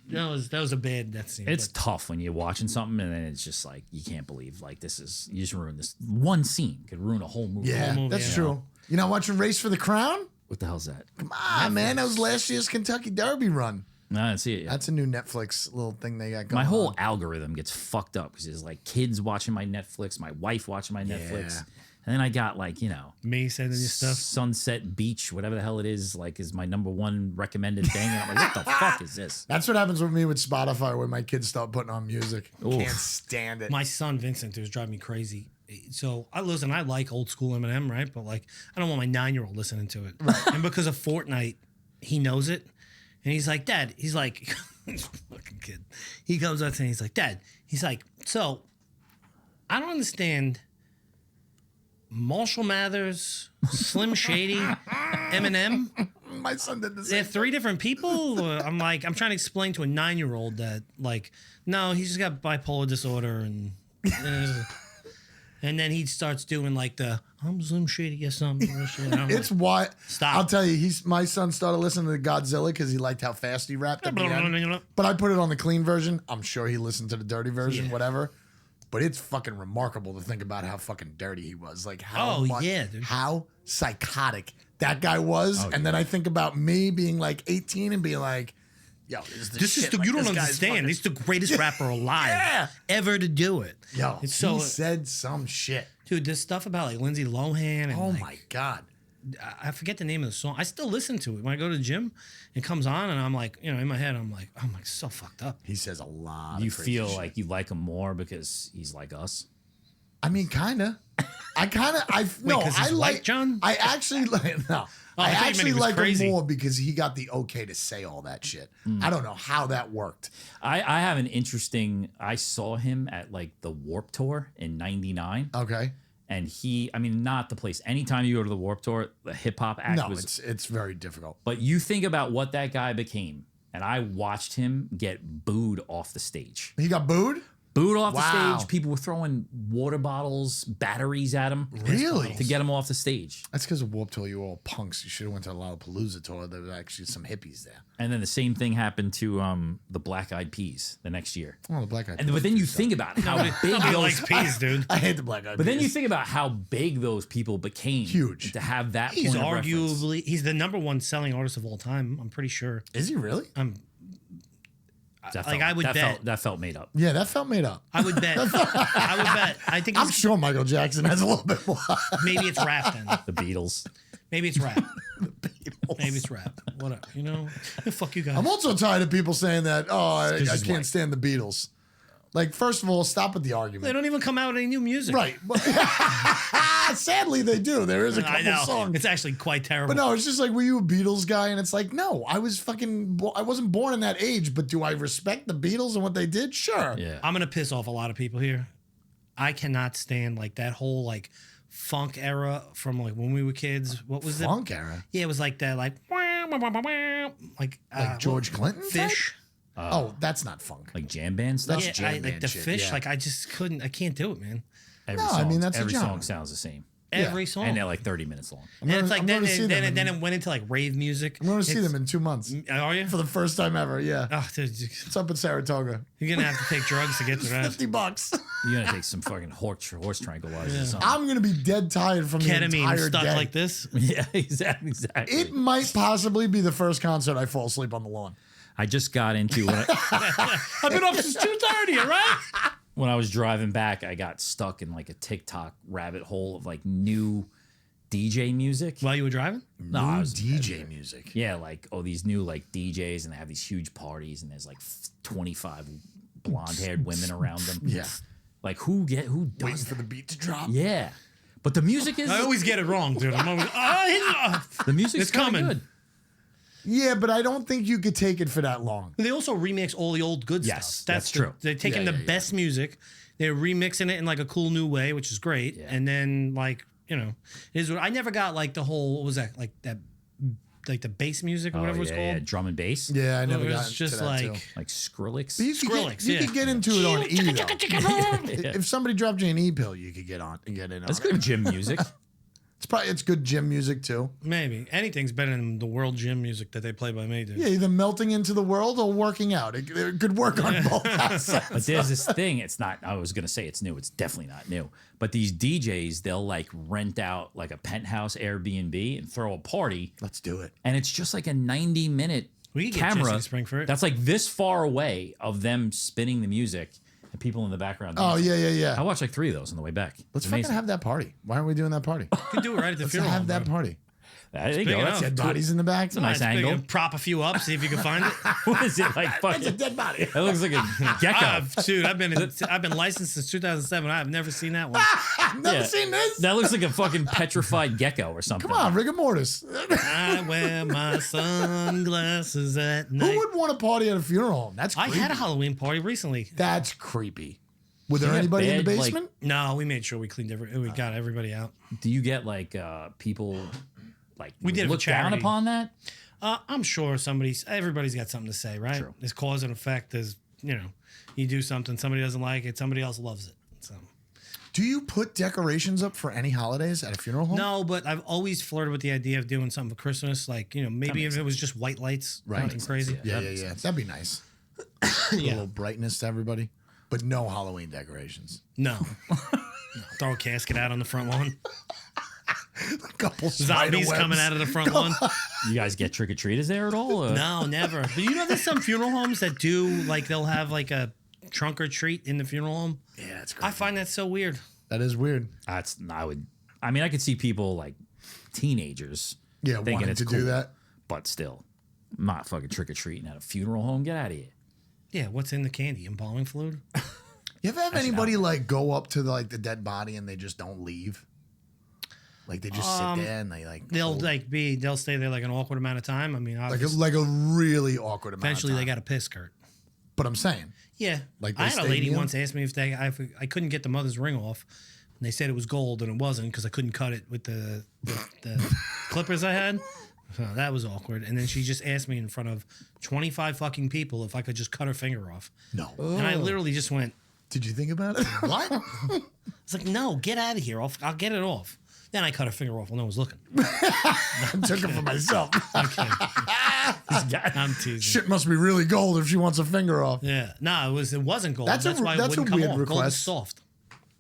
That was a bad death scene. It's but tough when you're watching something and then it's just like you can't believe like you just ruined this one scene could ruin a whole movie. Yeah, movie, that's yeah. true. You not watching Race for the Crown? What the hell's that? Come on, man. That was last year's Kentucky Derby run. No, I didn't see it yet. That's a new Netflix little thing they got going My whole on. algorithm gets fucked up because there's like kids watching my Netflix, my wife watching my Netflix, Yeah. and then I got like me sending you stuff. Sunset Beach, whatever the hell it is, like is my number one recommended thing. And I'm like, what the fuck is this? That's what happens with me with Spotify when my kids start putting on music. Can't stand it. My son Vincent, it was driving me crazy. So I like old school Eminem, right? But like, I don't want my 9-year-old listening to it. And because of Fortnite, he knows it, and he's like, Dad. He's like, he's a fucking kid. He comes up to me, he's like, Dad. He's like, so I don't understand. Marshall Mathers, Slim Shady, Eminem. My son did the They're same. 3 different people. I'm like, I'm trying to explain to a 9-year-old that, like, no, he's just got bipolar disorder, and then he starts doing like I'm Slim Shady, yes, I'm Slim Shady. And I'm It's like, why. Stop. I'll tell you, my son started listening to Godzilla because he liked how fast he rapped at the end. But I put it on the clean version. I'm sure he listened to the dirty version, Yeah. whatever. But it's fucking remarkable to think about how fucking dirty he was. Like how Oh, much, yeah, dude. how psychotic that guy was. And then I think about me being like 18 and being like, yo, This is you don't understand. He's the greatest rapper alive Yeah. ever to do it. Yo, It's so, he said some shit. dude, this stuff about like Lindsay Lohan and Oh like, my God. I forget the name of the song. I still listen to it when I go to the gym. It comes on, and I'm like, in my head, I'm like, so fucked up. He says a lot You of crazy feel shit. like you like him more because he's like us? I mean, kind of. I no, 'cause he's I like white, John? I actually like no. I I thought you meant actually he was like crazy. him more because he got the okay to say all that shit. I don't know how that worked. I have an interesting. I saw him at like the Warp Tour in '99, Okay. and not the place. Anytime you go to the Warp Tour, the hip hop act No, was. it's very difficult. But you think about what that guy became, and I watched him get booed off the stage. He got booed? Booed off Wow. the stage. People were throwing water bottles, batteries at him. Really? To get him off the stage. That's because of Warped Tour. You all punks. You should have went to a Lollapalooza tour. There was actually some hippies there. And then the same thing happened to the Black Eyed Peas the next year. Oh, the Black Eyed And Peas but then you suck. think about how big Nobody those likes peas, dude. I hate the Black Eyed But then you Peas. think about how big those people became. Huge. To have that He's point of reference. arguably he's the #1 selling artist of all time. I'm pretty sure. Is he really? That like, felt, I would that bet- Felt, that felt made up. Yeah, that felt made up. I would bet. I think I'm he's, sure Michael Jackson has a little bit more. maybe it's rap then. The Beatles. Maybe it's rap. Maybe it's rap. Whatever. Fuck you guys. I'm also tired of people saying that, I he's can't white. stand the Beatles. Like, first of all, stop with the They argument. don't even come out with any new music. Right. Sadly, they do. There is a I couple know. songs. It's actually quite terrible. But no, it's just like, were you a Beatles guy? And it's like, no, I wasn't born in that age, but do I respect the Beatles and what they did? Sure. Yeah. I'm gonna piss off a lot of people here. I cannot stand like that whole like funk era from like when we were kids. What was it? Funk era? Yeah, it was like that, like Like George Clinton? Fish. Oh, that's not funk. Like jam band stuff. That's Yeah, jam like band the shit, Fish. yeah. Like I just couldn't. I can't do it, man. Every No, song, I mean, that's a every song genre. sounds the same, Every song. and they're like 30 minutes long. And it's like I'm then gonna see them it went into like rave music. I'm going to see them in 2 months. Are you? For the first time ever, yeah. Oh, dude, It's up in Saratoga. you're gonna have to take drugs to get to that. $50. You're gonna take some fucking horse tranquilizers or something. I'm going to be dead tired from the Ketamine entire stuck day. like this. Yeah, exactly. It might possibly be the first concert I fall asleep on the lawn. I just got into when I've been up since 2:30. All right. when I was driving back, I got stuck in like a TikTok rabbit hole of like new DJ music. While you were driving? No, I was DJ music. Yeah, like these new like DJs, and they have these huge parties, and there's like 25 blonde-haired women around them. Yeah. Like who Waiting does for the beat to drop. Yeah, but the music is I always get it wrong, dude. I'm always the music's It's coming. Good. Yeah, but I don't think you could take it for that long. They also remix all the old good Yes, stuff. that's true. They're taking Yeah, the yeah, best music, they're remixing it in like a cool new way, which is great. Yeah. And then like I never got like the whole what was that like the bass music or whatever it was yeah, called. drum and bass. Yeah, I never It was got just to that too. Like Skrillex. But you could Skrillex, you yeah. could get into it on E though. Yeah. If somebody dropped you an E pill, you could get in. That's on it. good gym music. It's good gym music too. Maybe anything's better than the world gym music that they play by me, dude. Yeah, either melting into the world or working out. It could work on both aspects. But there's this thing. It's not. I was gonna say it's new. It's definitely not new. But these DJs, they'll like rent out like a penthouse Airbnb and throw a party, Let's do it. and it's just like a 90-minute We could get camera Jesse to spring for it. that's like this far away of them spinning the music and people in the background. Oh dancing. yeah. I watched like 3 of those on the way back. Let's It's fucking amazing. have that party. Why aren't we doing that party? You can do it right at the Let's funeral. have that bro. party. There you go. Speaking That's of- Dead bodies in the back. a nice Nice big- angle. Prop a few up, see if you can find it. What is it like? It's a Fucking. dead body. That looks like a gecko. Dude, I've been licensed since 2007. I've never seen that one. Never Yeah. seen this. That looks like a fucking petrified gecko or something. Come on, rigor mortis. I wear my sunglasses at night. Who would want to party at a funeral home? That's I creepy. had a Halloween party recently. That's creepy. Was there You got anybody in the bad, like- basement? No, we made sure we cleaned we got everybody out. Do you get like people like We did it for look down charity. upon that? I'm sure everybody's got something to say, right? True. There's cause and effect. There's, you do something, somebody doesn't like it, somebody else loves it. So Do you put decorations up for any holidays at a funeral home? no, but I've always flirted with the idea of doing something for Christmas, like maybe if it was just white lights, Right. nothing crazy. Yeah. That'd be nice. A little brightness to everybody, but no Halloween decorations. No. Throw a casket out on the front lawn. A couple Zombies coming out of the front lawn. You guys get trick or treaters there at all? No, never. But there's some funeral homes that do they'll have like a trunk or treat in the funeral home. Yeah, that's I great. find that so weird. That is weird. I could see people like teenagers. Yeah, thinking wanting it's to cool, do that. but still, I'm not fucking trick or treating at a funeral home. Get out of here. Yeah, what's in the candy? Embalming fluid? You ever have anybody like go up to the dead body and they just don't leave? Like they just sit there and they like They'll hold- they'll stay there like an awkward amount of time. I mean, like a really awkward amount. eventually of they time. got a piss skirt. But I'm saying, Yeah, Like, I they had a stay lady near? once ask me if I couldn't get the mother's ring off, and they said it was gold and it wasn't because I couldn't cut it with the clippers I had. So that was awkward. And then she just asked me in front of 25 fucking people if I could just cut her finger off, no. and I literally just went, Did you think about it? "What?" I was like, "No, get out of here! I'll get it off." Then I cut her finger off when no one was looking. I took it for myself. I'm teasing. Shit must be really gold if she wants a finger off. Yeah, no, it wasn't gold. That's That's, a- why that's it wouldn't a come weird off. Gold is request. soft.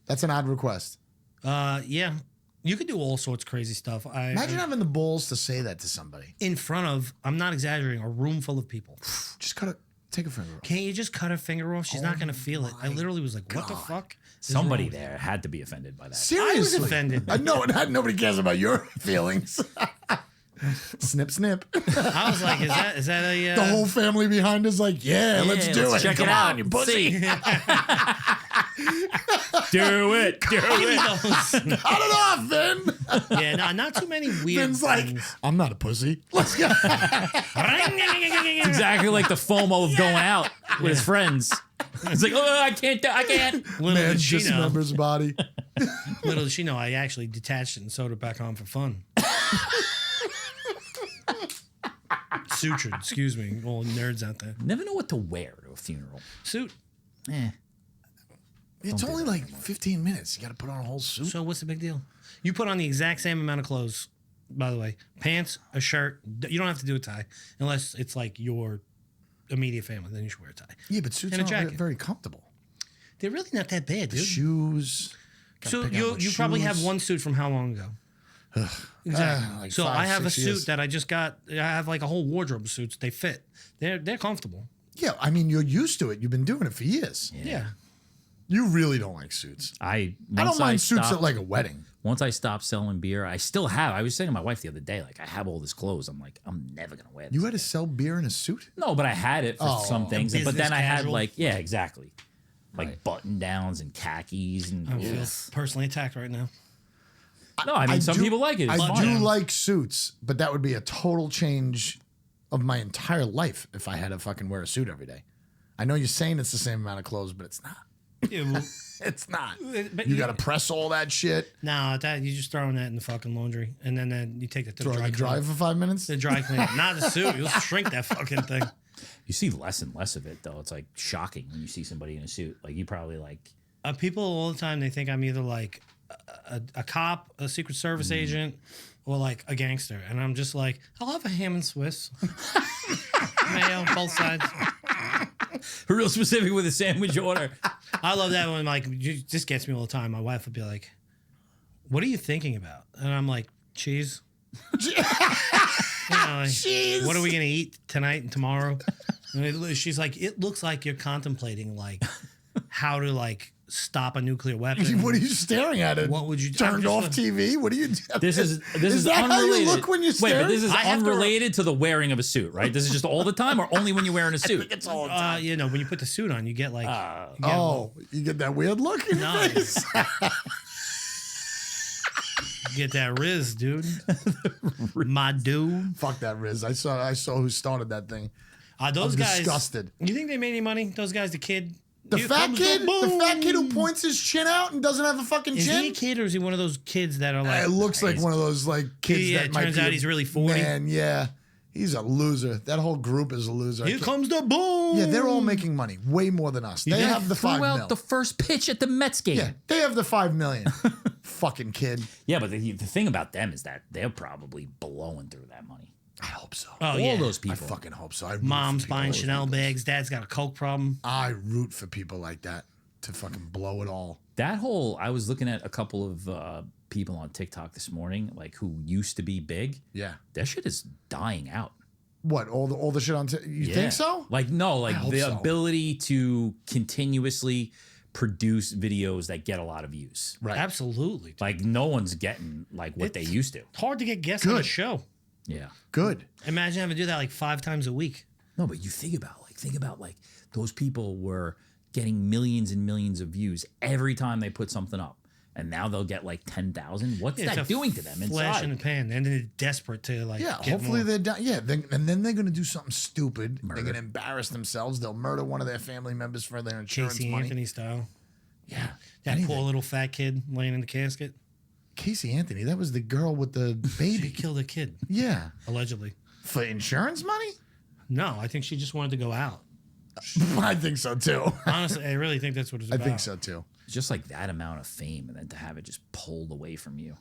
That's an odd request. Yeah, you could do all sorts of crazy stuff. Imagine having the balls to say that to somebody. in front of, I'm not exaggerating, a room full of people. Just take a finger off. Can't you just cut her finger off? She's not going to feel it. I literally was like, what the fuck? is Somebody wrong with there had to be offended by that. Seriously. I was offended. Nobody cares about your feelings. Snip, snip. you? I was like, is that a... The whole family behind is like, yeah, let's do let's it. check Come it out, on, you pussy. see. Do it. Give me those. Cut it off, Vin. Yeah, no, not too many weird Vin's like, things. I'm not a pussy. Let's go. It's exactly like the FOMO of going out with his friends. It's like, oh, I can't. Little Man did she know. dismembers body. Little did she know, I actually detached it and sewed it back on for fun. Sutured, excuse me, all nerds out there. Never know what to wear to a funeral. Suit. Eh. It's Don't do only that like 15 minutes. You got to put on a whole suit. So what's the big deal? You put on the exact same amount of clothes, by the way. Pants, a shirt. You don't have to do a tie unless it's like your immediate family. Then you should wear a tie. Yeah, but suits And a aren't jacket. very comfortable. They're really not that bad, The dude. shoes. Gotta So pick out you what probably shoes. have one suit from how long ago? Exactly. Like So 5, I have a 6 suit years. that I just got. I have like a whole wardrobe of suits. They fit. They're comfortable. Yeah, I mean, you're used to it. You've been doing it for years. Yeah. You really don't like suits. I I don't mind suits stopped, at like a wedding. Once I stopped selling beer, I still have. I was saying to my wife the other day, like, I have all this clothes. I'm like, I'm never gonna wear this. You had to sell beer in a suit? No, but I had it for Oh, some things. But business then I had casual. like, yeah, exactly. Like button downs and khakis and I feel personally attacked right now. no, I mean some people like it. It's I fun. do like suits, but that would be a total change of my entire life if I had to fucking wear a suit every day. I know you're saying it's the same amount of clothes, but it's not. Yeah, well, It's not. but You got to press all that shit. no, that you just throwing that in the fucking laundry, and then you take it to Throw the it dry in the dry cleaner. for 5 minutes. The dry cleaner, not the suit. You'll shrink that fucking thing. You see less and less of it though. It's like shocking when you see somebody in a suit. Like you probably like People all the time they think I'm either like a cop, a Secret Service agent, or like a gangster, and I'm just like, I'll have a ham and Swiss, mayo, both sides. real specific with a sandwich order. I love that when like this gets me all the time. My wife would be like, "What are you thinking about?" And I'm like, "Cheese." You know, like, Cheese. What are we gonna eat tonight and tomorrow? And she's like, "It looks like you're contemplating like how to like stop a nuclear weapon." What are you staring at? It What would you- I'm turned just off like- TV? What are you? This is Is that how you unrelated. look when you Wait, stare? but this is I have to- unrelated to the wearing of a suit, right? This is just all the time, or only when you're wearing a suit? It's all. You know, when you put the suit on, you get like, you get, Oh, you get that weird look in your No. face. you get that Riz, dude. My dude. Fuck that Riz. I saw who started that thing. Those I'm guys. disgusted. You think they made any money? Those guys, the kid. The Here fat comes kid, the boom. fat kid who points his chin out and doesn't have a fucking Is he a chin. kid or is he one of those kids that are like? It looks like one of those like kids Yeah, that it might turns be out a- he's really 40. Man, yeah, he's a loser. That whole group is a loser. I Here can't- comes the boom. Yeah, they're all making money, way more than us. They think- have the 5 Threw mil. out the first pitch at the Mets game. Yeah, they have the 5 million. Fucking kid. Yeah, but the thing about them is that they're probably blowing through that money. I hope so. Oh All yeah. those I people. fucking hope so. I root Mom's for people buying like Chanel that. bags. Dad's got a coke problem. I root for people like that to fucking blow it all. That whole, I was looking at a couple of people on TikTok this morning, like who used to be big. Yeah. That shit is dying out. What all the shit on? You Yeah. think so? Like no, like hope the so. ability to continuously produce videos that get a lot of views. Right. Absolutely. Like no one's getting like what they It's- used to. It's hard to get guests on a Good. show. Yeah. Good. Imagine having to do that like 5 times a week. No, but you think about like those people were getting millions and millions of views every time they put something up. And now they'll get like 10,000. What's It's that a doing to them Flash in the inside? pan, and they're desperate to like. Yeah. get Hopefully more. they're down. Yeah. And then they're gonna do something stupid. Murder. They're gonna embarrass themselves. They'll murder one of their family members for their insurance Casey money. Anthony style. Yeah. That Anything. poor little fat kid laying in the casket. Casey Anthony. That was the girl with the She baby. killed a kid Yeah. allegedly. For insurance money? No, I think she just wanted to go out. I think so too. Honestly, I really think that's what it's I about. think so too. Just like that amount of fame and then to have it just pulled away from you.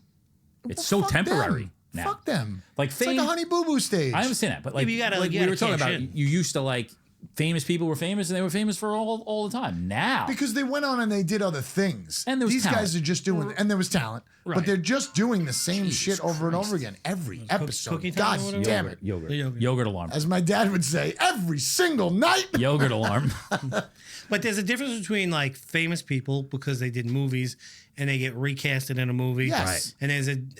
It's Well, so fuck temporary them. now. Fuck them. Like It's like fame- a Honey Boo Boo stage. I understand that, but like, but you gotta- like you we gotta were talking cash about, in. you used to like famous people were famous and they were famous for all the time. Now, Because they went on and they did other things. And there was These talent. guys are just doing, and there was talent, but Right. they're just doing the same Jesus shit over and over Christ. again. Every episode. Cookie Time God or whatever? damn it. yogurt, The yogurt. yogurt alarm, As my dad would say, every single night. yogurt alarm. But there's a difference between like famous people because they did movies and they get recasted in a movie. Yes. Right.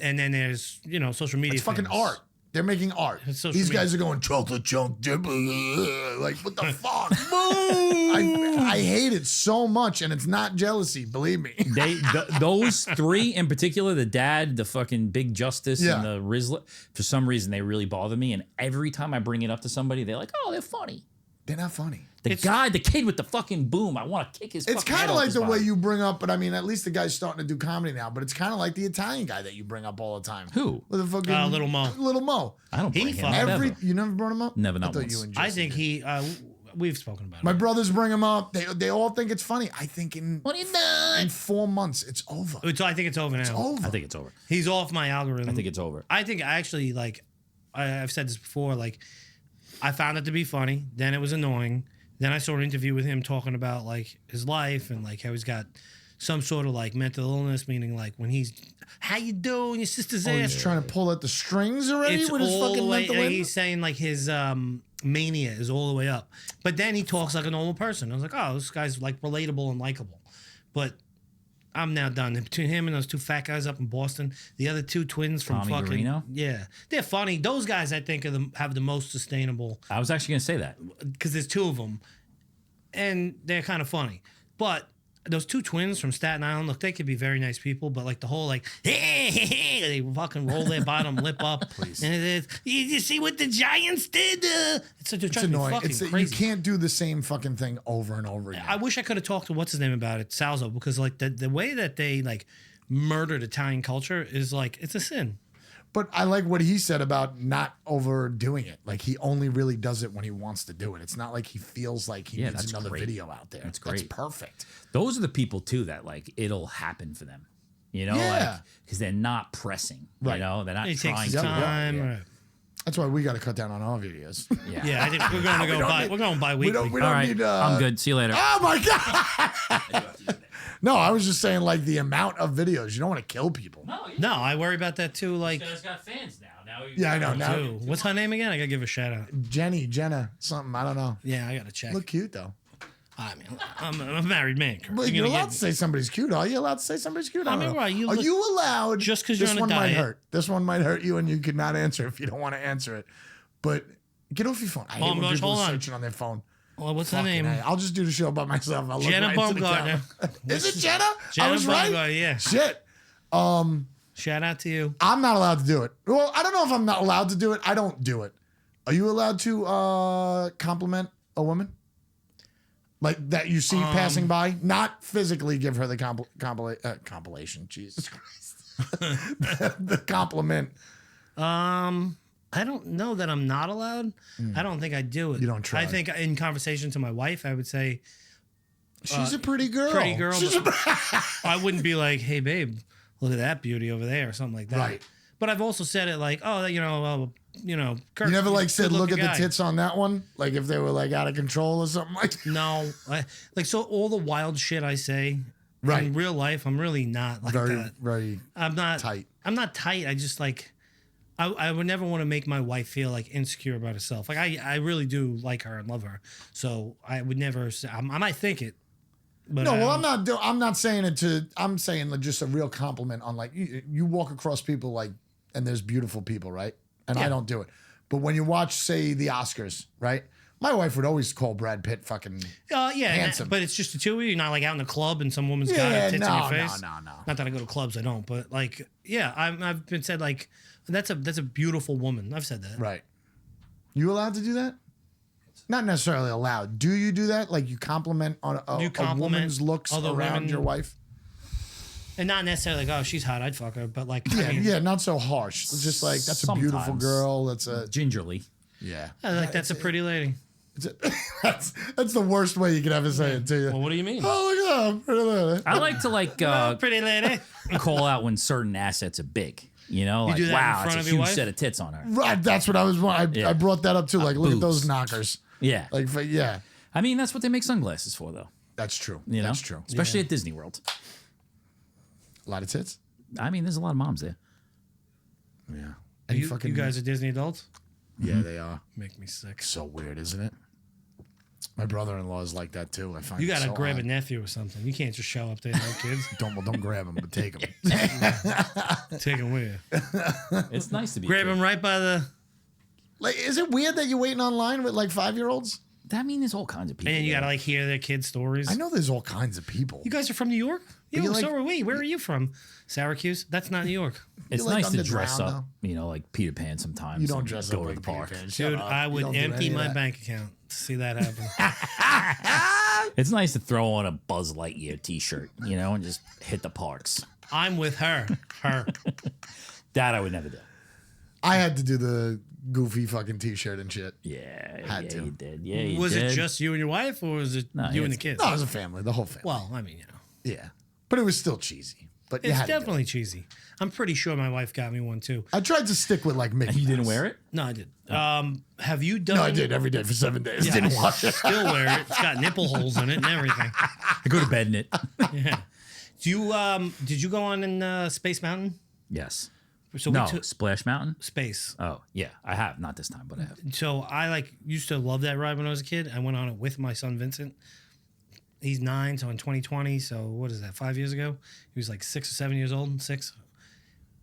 And then there's social media. It's fucking famous. art. They're making art. social These media. guys are going chocolate chunk dip. Like, what the fuck? I hate it so much, and it's not jealousy, believe me. Those three in particular, the dad, the fucking Big Justice, Yeah. and the Rizla, for some reason they really bother me. And every time I bring it up to somebody, they're like, "Oh, they're funny." They're not funny. The kid with the fucking boom, I want to kick his. It's fucking kind head of off like his the way body. you bring up, but I mean, at least the guy's starting to do comedy now. But it's kind of like the Italian guy that you bring up all the time. Who? With the fucking Little Mo. Little Mo. I don't He bring him fucked up Every ever. you never brought him up. Never, I not thought once. you and I Jesse think did. he. We've spoken about it. My brothers bring him up. They all think it's funny. I think in What are you doing? 4 months it's over. I think it's over now. It's over. I think it's over. He's off my algorithm. I think it's over. I think I actually like. I've said this before. Like, I found it to be funny. Then it was annoying. Then I saw an interview with him talking about like his life and like how he's got some sort of like mental illness, meaning like when he's how you doing, your sister's He's ass. trying to pull at the strings already It's with his all fucking the way. mental And illness. he's saying like his mania is all the way up, but then he talks like a normal person. I was like, oh, this guy's like relatable and likable, but. I'm now done. Between him and those two fat guys up in Boston, the other two twins from Tommy fucking Garino? yeah, they're funny. Those guys, I think, have the most sustainable I was actually gonna say that. because there's two of them, and they're kind of funny. But those two twins from Staten Island, look, they could be very nice people, but like the whole like they fucking roll their bottom lip up, and it is. You see what the Giants did? It's annoying. fucking It's that you crazy. can't do the same fucking thing over and over again. I wish I could have talked to what's his name about it, Salzo, because like the way that they like murdered Italian culture is like it's a sin. But I like what he said about not overdoing it. Like he only really does it when he wants to do it. It's not like he feels like he needs that's another great. video out there. That's That's great. perfect. Those are the people too that like it'll happen for them. You know, Yeah. because they're not pressing. Right. You know, they're not It trying takes to. time. Yeah. Right. That's why we got to cut down on our videos. Yeah. Yeah, I think we're going to go by. We're going we bi-weekly. don't All right. need. I'm good. See you later. Oh my god! No, I was just saying like the amount of videos. You don't want to kill people. No, I worry about that too. Like, It's got fans now. Yeah, I know. Now, too. What's her name again? I gotta give a shout out. Jenna, something. I don't know. Yeah, I gotta check. Look cute though. I mean, I'm a married man. Kurt. But You're you're gonna allowed get- to say somebody's cute. Are you allowed to say somebody's cute? I don't mean, know. right, you Are look- you allowed? Just 'cause you're this on a one might diet. hurt. This one might hurt you, and you could not answer if you don't want to answer it. But get off your phone. I hate when gosh, people hold are on. searching on their phone. Well, what's her Fucking name? A. I'll just do the show by myself. I'll look Jenna right into the Baumgartner. camera. Is it Jenna? Jenna I was right. Baumgartner, yeah. Shit. Shout out to you. I'm not allowed to do it. Well, I don't know if I'm not allowed to do it. I don't do it. Are you allowed to compliment a woman? Like that you see passing by? Not physically give her the compilation. Jesus Christ. The compliment. I don't know that I'm not allowed. I don't think I do it. You don't try. I think in conversation to my wife, I would say, She's a pretty girl. pretty girl. She's But I wouldn't be like, hey, babe, look at that beauty over there or something like that. Right. But I've also said it like, oh, Kurt, you never like he's a said, look at good-looking the guy." tits on that one? Like if they were like out of control or something like that? No, so all the wild shit I say Right. in real life, I'm really not like Very, that. very I'm not tight. I'm not tight. I just like I would never want to make my wife feel like insecure about herself. Like I really do like her and love her. So I would never say, I might think it. But No, well, I'm not saying it to. I'm saying like just a real compliment on like you walk across people like, and there's beautiful people, right? And I don't do it. But when you watch, say, the Oscars, right? My wife would always call Brad Pitt fucking. yeah, handsome. but it's just the two of you. You're not like out in the club and some woman's got her tits in your face. no. Not that I go to clubs, I don't. But like, yeah, I've been said like that's a beautiful woman. I've said that. Right. You allowed to do that? Not necessarily allowed. Do you do that? Like you compliment on a woman's looks other around women? your wife? And not necessarily like, oh, she's hot, I'd fuck her. But like, Yeah, I mean, yeah, not so harsh. It's just like that's a beautiful Sometimes. girl. That's a Gingerly. yeah. that's a pretty lady. That's the worst way you could ever say it to you. Well, what do you mean? Oh, look at that, pretty lady. I like to like Pretty lady. call out when certain assets are big. You know, like do that in wow, front it's of a your huge wife? set of tits on her. Right, that's what I was. I brought that up too. Like, look at those boobs. knockers. Yeah, Like, yeah, I mean that's what they make sunglasses for, though. that's true. You know, That's true. especially at Disney World. A lot of tits. I mean, there's a lot of moms there. Yeah. And You guys are Disney adults? Yeah, they are. Make me sick. So weird, isn't it? My brother-in-law is like that too. I find You it gotta so grab a odd. nephew or something. You can't just show up there, no kids. Don't grab him, but take him. Take him with you. It's nice to be. Grab a kid. him right by the Like, is it weird that you're waiting online with like 5-year-olds? I mean, there's all kinds of people. And then you there. gotta like hear their kids' stories. I know there's all kinds of people. You guys are from New York? you Yo, like- so are we. Where are you from? Syracuse? That's not New York. It's like nice to dress underground, up, you know, like Peter Pan sometimes. You don't and dress go up to like the Peter park. Pan. Shut Dude, up. I You would don't do empty any of my that. bank account to see that happen. It's nice to throw on a Buzz Lightyear t-shirt, you know, and just hit the parks. I'm with her. Her. That I would never do. I had to do the goofy fucking t-shirt and shit. Yeah, Had yeah, to. you did. Yeah, you Was did. it just you and your wife, or was it No, you and the it's- kids? No, it was a family, the whole family. Well, I mean, you know. Yeah. But it was still cheesy. But you It's had to do it. definitely cheesy. I'm pretty sure my wife got me one too. I tried to stick with like Mickey You didn't Mouse. wear it? No, I did. Have you done? No, I did every day for 7 days. Yeah, Didn't I wash it. still wear it. It's got nipple holes in it and everything. I go to bed in it. Yeah. Do you did you go on in Space Mountain? Yes. So No, we took Splash Mountain? Space. Oh, yeah. I have. Not this time, but I have. So I like used to love that ride when I was a kid. I went on it with my son Vincent. He's 9, so in 2020, so what is that? 5 years ago, he was like 6 or 7 years old. 6,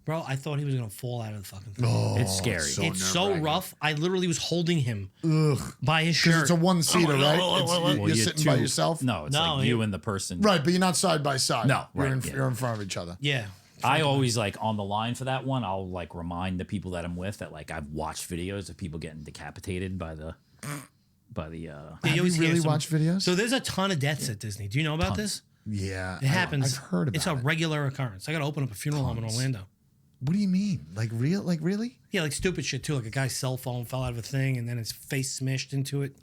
bro. I thought he was gonna fall out of the fucking thing. Oh, It's scary. It's so nerve-wracking. rough. I literally was holding him Ugh. by his Because shirt. it's a one-seater, right? Well, You're sitting by yourself? No, it's No, like you you- and the person. Right, but you're not side by side. No, you're right, in, yeah. you're in front of each other. Yeah. I always like on the line for that one. I'll like remind the people that I'm with that like I've watched videos of people getting decapitated by the. Yeah, Have you always hear really some- watched videos? So there's a ton of deaths at Disney. Do you know about this? Yeah. It happens. I've heard about It's a it. regular occurrence. I got to open up a funeral home in Orlando. What do you mean? Like real? Like really? Yeah, like stupid shit too. Like a guy's cell phone fell out of a thing and then his face smashed into it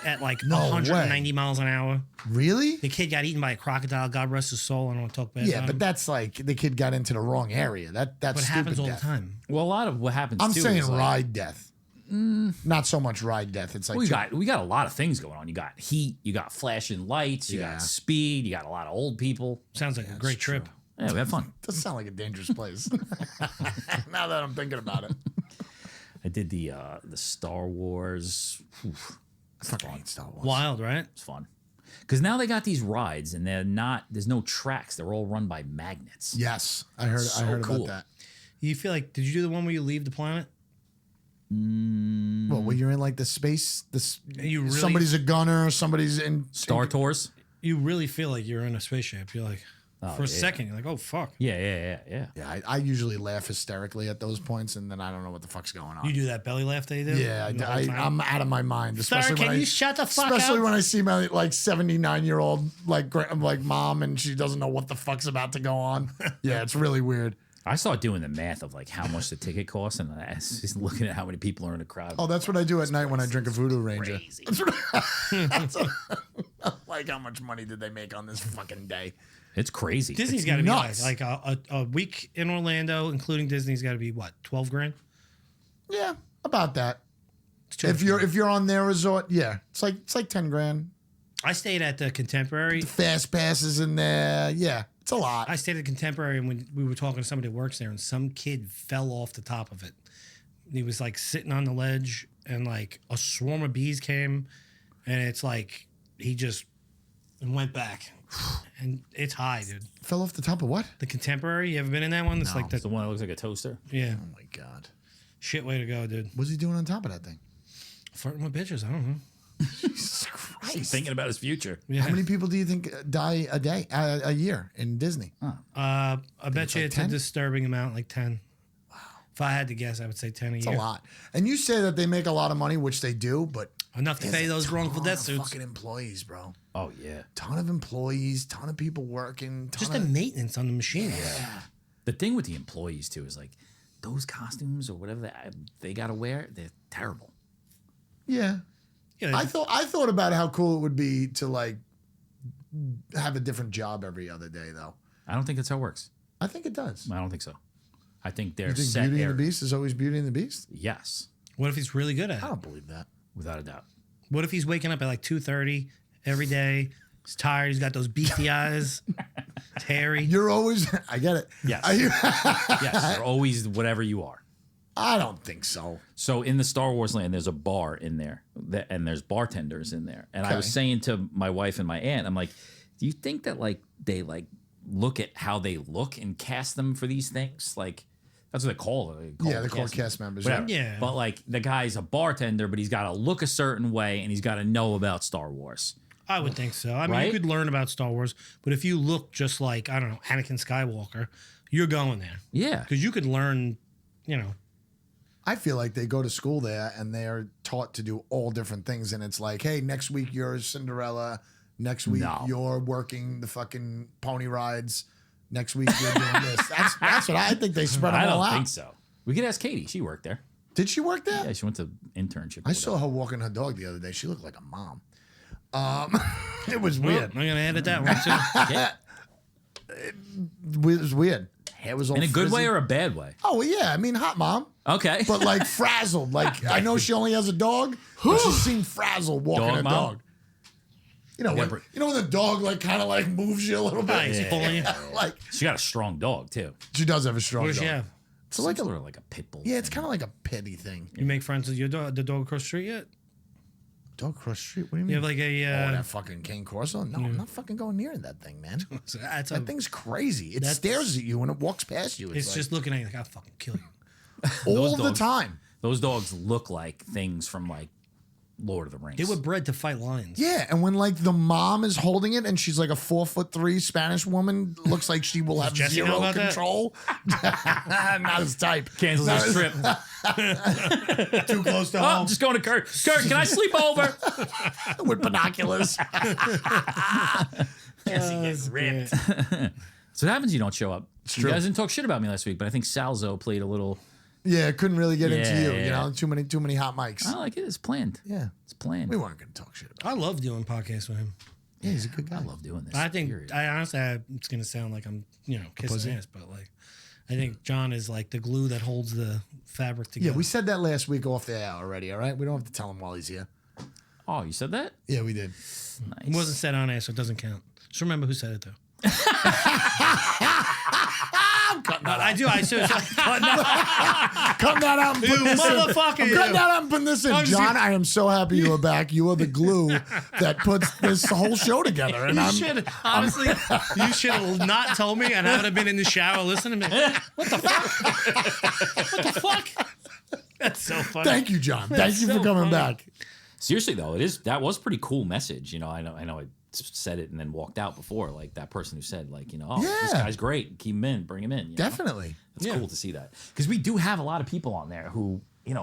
at like No 190 miles an hour. Really? The kid got eaten by a crocodile. God rest his soul. I don't want to talk bad Yeah, about but him. that's like the kid got into the wrong area. That's But it stupid happens all death. the time. Well, a lot of what happens. I'm too saying is, like, ride death. Not so much ride death. It's like we got a lot of things going on. You got heat. You got flashing lights. You Yeah. got speed. You got a lot of old people. Sounds like a great trip. Yeah, we have fun. doesn't sound like a dangerous place. Now that I'm thinking about it, I did the Star Wars. Oof, I fucking hate Star Wars. Wild, right? it's fun because now they got these rides and they're not. There's no tracks. They're all run by magnets. Yes, I heard. So I heard cool. about that. You feel like, did you do the one where you leave the planet? Well, when you're in like the space, You really, somebody's a gunner, somebody's in Star Tours. you really feel like you're in a spaceship. You're like, for a yeah. second, you're like, oh, fuck. Yeah. Yeah, I usually laugh hysterically at those points, and then I don't know what the fuck's going on. You do that belly laugh they do? Yeah, The whole time? I'm out of my mind. Especially can when you I, shut the fuck especially up? when I see my like 79-year-old like mom, and she doesn't know what the fuck's about to go on. Yeah, it's really weird. I started doing the math of like how much the ticket costs, and I was just looking at how many people are in the crowd. Oh, that's what I do at night when I drink a Voodoo Ranger. Crazy. That's what, like, how much money did they make on this fucking day? It's crazy. Disney's It's got to be nuts. like a week in Orlando, including Disney's got to be what, 12 grand? Yeah, about that. It's too If much. you're on their resort, yeah, it's like 10 grand. I stayed at the Contemporary. Fast passes in there, yeah, it's a lot. I stayed at Contemporary, and when we were talking to somebody that works there, and some kid fell off the top of it. He was like sitting on the ledge, and like a swarm of bees came, and it's like he just went back, and it's high, dude. Fell off the top of what? The Contemporary, you ever been in that one? It's like It's the the one that looks like a toaster. yeah, Oh my god, shit way to go, dude. what's he doing on top of that thing? Flirting with bitches, I don't know. Jesus Christ! Thinking about his future. Yeah. How many people do you think die a year in Disney? I bet it's you like it's 10? a disturbing amount, like 10. Wow. If I had to guess, I would say 10 a It's year. a lot. And you say that they make a lot of money, which they do, but Enough to pay those wrongful death ton of suits. fucking employees, bro. Oh yeah. Ton of employees, ton of people working. Just the maintenance on the machine. The thing with the employees too is like those costumes or whatever they gotta wear, they're terrible. Yeah. Yeah, I thought about how cool it would be to like have a different job every other day, though. I don't think that's how it works. I think it does. I don't think so. I think they're You think set Beauty and the areas. Beast is always Beauty and the Beast? Yes, what if he's really good at I it? don't believe that. without a doubt. What if he's waking up at like 2:30 every day? He's tired. He's got those beefy eyes. It's hairy. You're always. I get it. Yes. Yes, they're always whatever you are. I don't think so. So in the Star Wars land, there's a bar in there, and there's bartenders in there. And I was Okay. saying to my wife and my aunt, I'm like, do you think that like they like look at how they look and cast them for these things? Like That's what they call it. They're called cast members. Whatever. Yeah. But like the guy's a bartender, but he's got to look a certain way and he's got to know about Star Wars. I would think so. I mean, Right? you could learn about Star Wars, but if you look just like, I don't know, Anakin Skywalker, you're going there. Yeah. Because you could learn, you know. I feel like they go to school there and they're taught to do all different things. And it's like, hey, next week you're Cinderella. Next week you're working the fucking pony rides. Next week you're doing this. That's what I think they spread them all out. I don't think so. We could ask Katie. She worked there. Did she work there? Yeah, she went to internship. I saw her walking her dog the other day. She looked like a mom. It was weird. I'm going to edit that one too. Yeah. It was weird. Hair was all In a good frizzy. way or a bad way? Oh, yeah. I mean, hot mom. Okay. But like frazzled. Like, I know she only has a dog, but she seemed frazzled walking Dog her mom? dog. You know, when the dog like kind of like moves you a little bit. He's pulling you. Like She got a strong dog too. she does have a strong What does dog. she have? It's like Sort of like a pit bull. yeah, it's kind of like a petty thing. You make friends with your dog, the dog across the street yet? Dog across the street. What do you mean? You have like a. oh, that fucking Cane Corso? No, I'm not fucking going near that thing, man. That's That thing's crazy. It stares at you when it walks past you. it's like, just looking at you like, I'll fucking kill you. all the dogs- time. Those dogs look like things from like Lord of the Rings. They were bred to fight lions. Yeah, and when like the mom is holding it and she's like a 4'3" Spanish woman, looks like she will have Jesse know zero about that? control. Not his type. Cancels Not his his- trip. Too close to Oh, home I'm just going to Kurt. Kurt, can I sleep over? with binoculars. Jesse gets ripped. So what happens? You don't show up. You true. guys didn't talk shit about me last week, but I think Salzo played a little. Yeah, couldn't really get into you. Yeah. You know, too many hot mics. I like it. It's planned. Yeah, It's planned. we weren't going to talk shit about. I love doing podcasts with him. Yeah, he's a good guy. I love doing this. I think, period. I honestly, it's going to sound like I'm, kissing ass, but like, I think John is like the glue that holds the fabric Yeah, together. we said that last week off the air already. All right, we don't have to tell him while he's here. Oh, you said that? Yeah, we did. Nice. It wasn't said on air, so it doesn't count. Just remember who said it, though. I do. I seriously. Cut that out and put You this in. motherfucker, I'm you. cutting that out and putting this in. I'm just- John, I am so happy you are back. You are the glue that puts this whole show together. And You should honestly. You should have not told me, and I would have been in the shower listening to me. What the fuck? What the fuck? That's so funny. Thank you, John. Thank you for so coming funny. back. Seriously though, that was pretty cool message. I know I said it and then walked out before. Like that person who said, like, this Yeah. guy's great. Keep him in, bring him in. you know? Definitely. It's Yeah. cool to see that. Because we do have a lot of people on there who,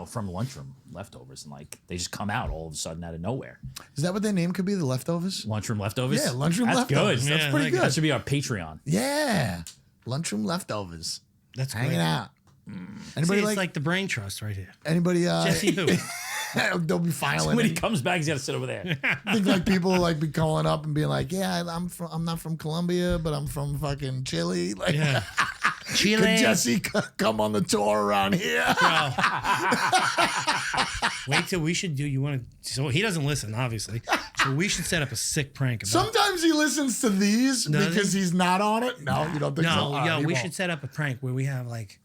from lunchroom leftovers, and like they just come out all of a sudden out of nowhere. Is that what their name could be? The Leftovers? Lunchroom leftovers? Yeah, lunchroom That's leftovers. good. That's Yeah, pretty like good. That should be our Patreon. Yeah. Lunchroom Leftovers. That's Hanging great. out. See, Anybody it's like, like the brain trust right here. anybody Jesse who? they'll be filing. When he comes back, he's got to sit over there. I think like people like be calling up and being like, "Yeah, I'm not from Colombia, but I'm from fucking Chile." Like, Yeah. could Chile. Jesse come on the tour around here? Bro. Wait till we should do. You want to? So he doesn't listen, obviously. So we should set up a sick prank about. Sometimes he listens to these Does because he? he's not on it. No, you don't think so? No, All right, yo, he we won't. should set up a prank where we have like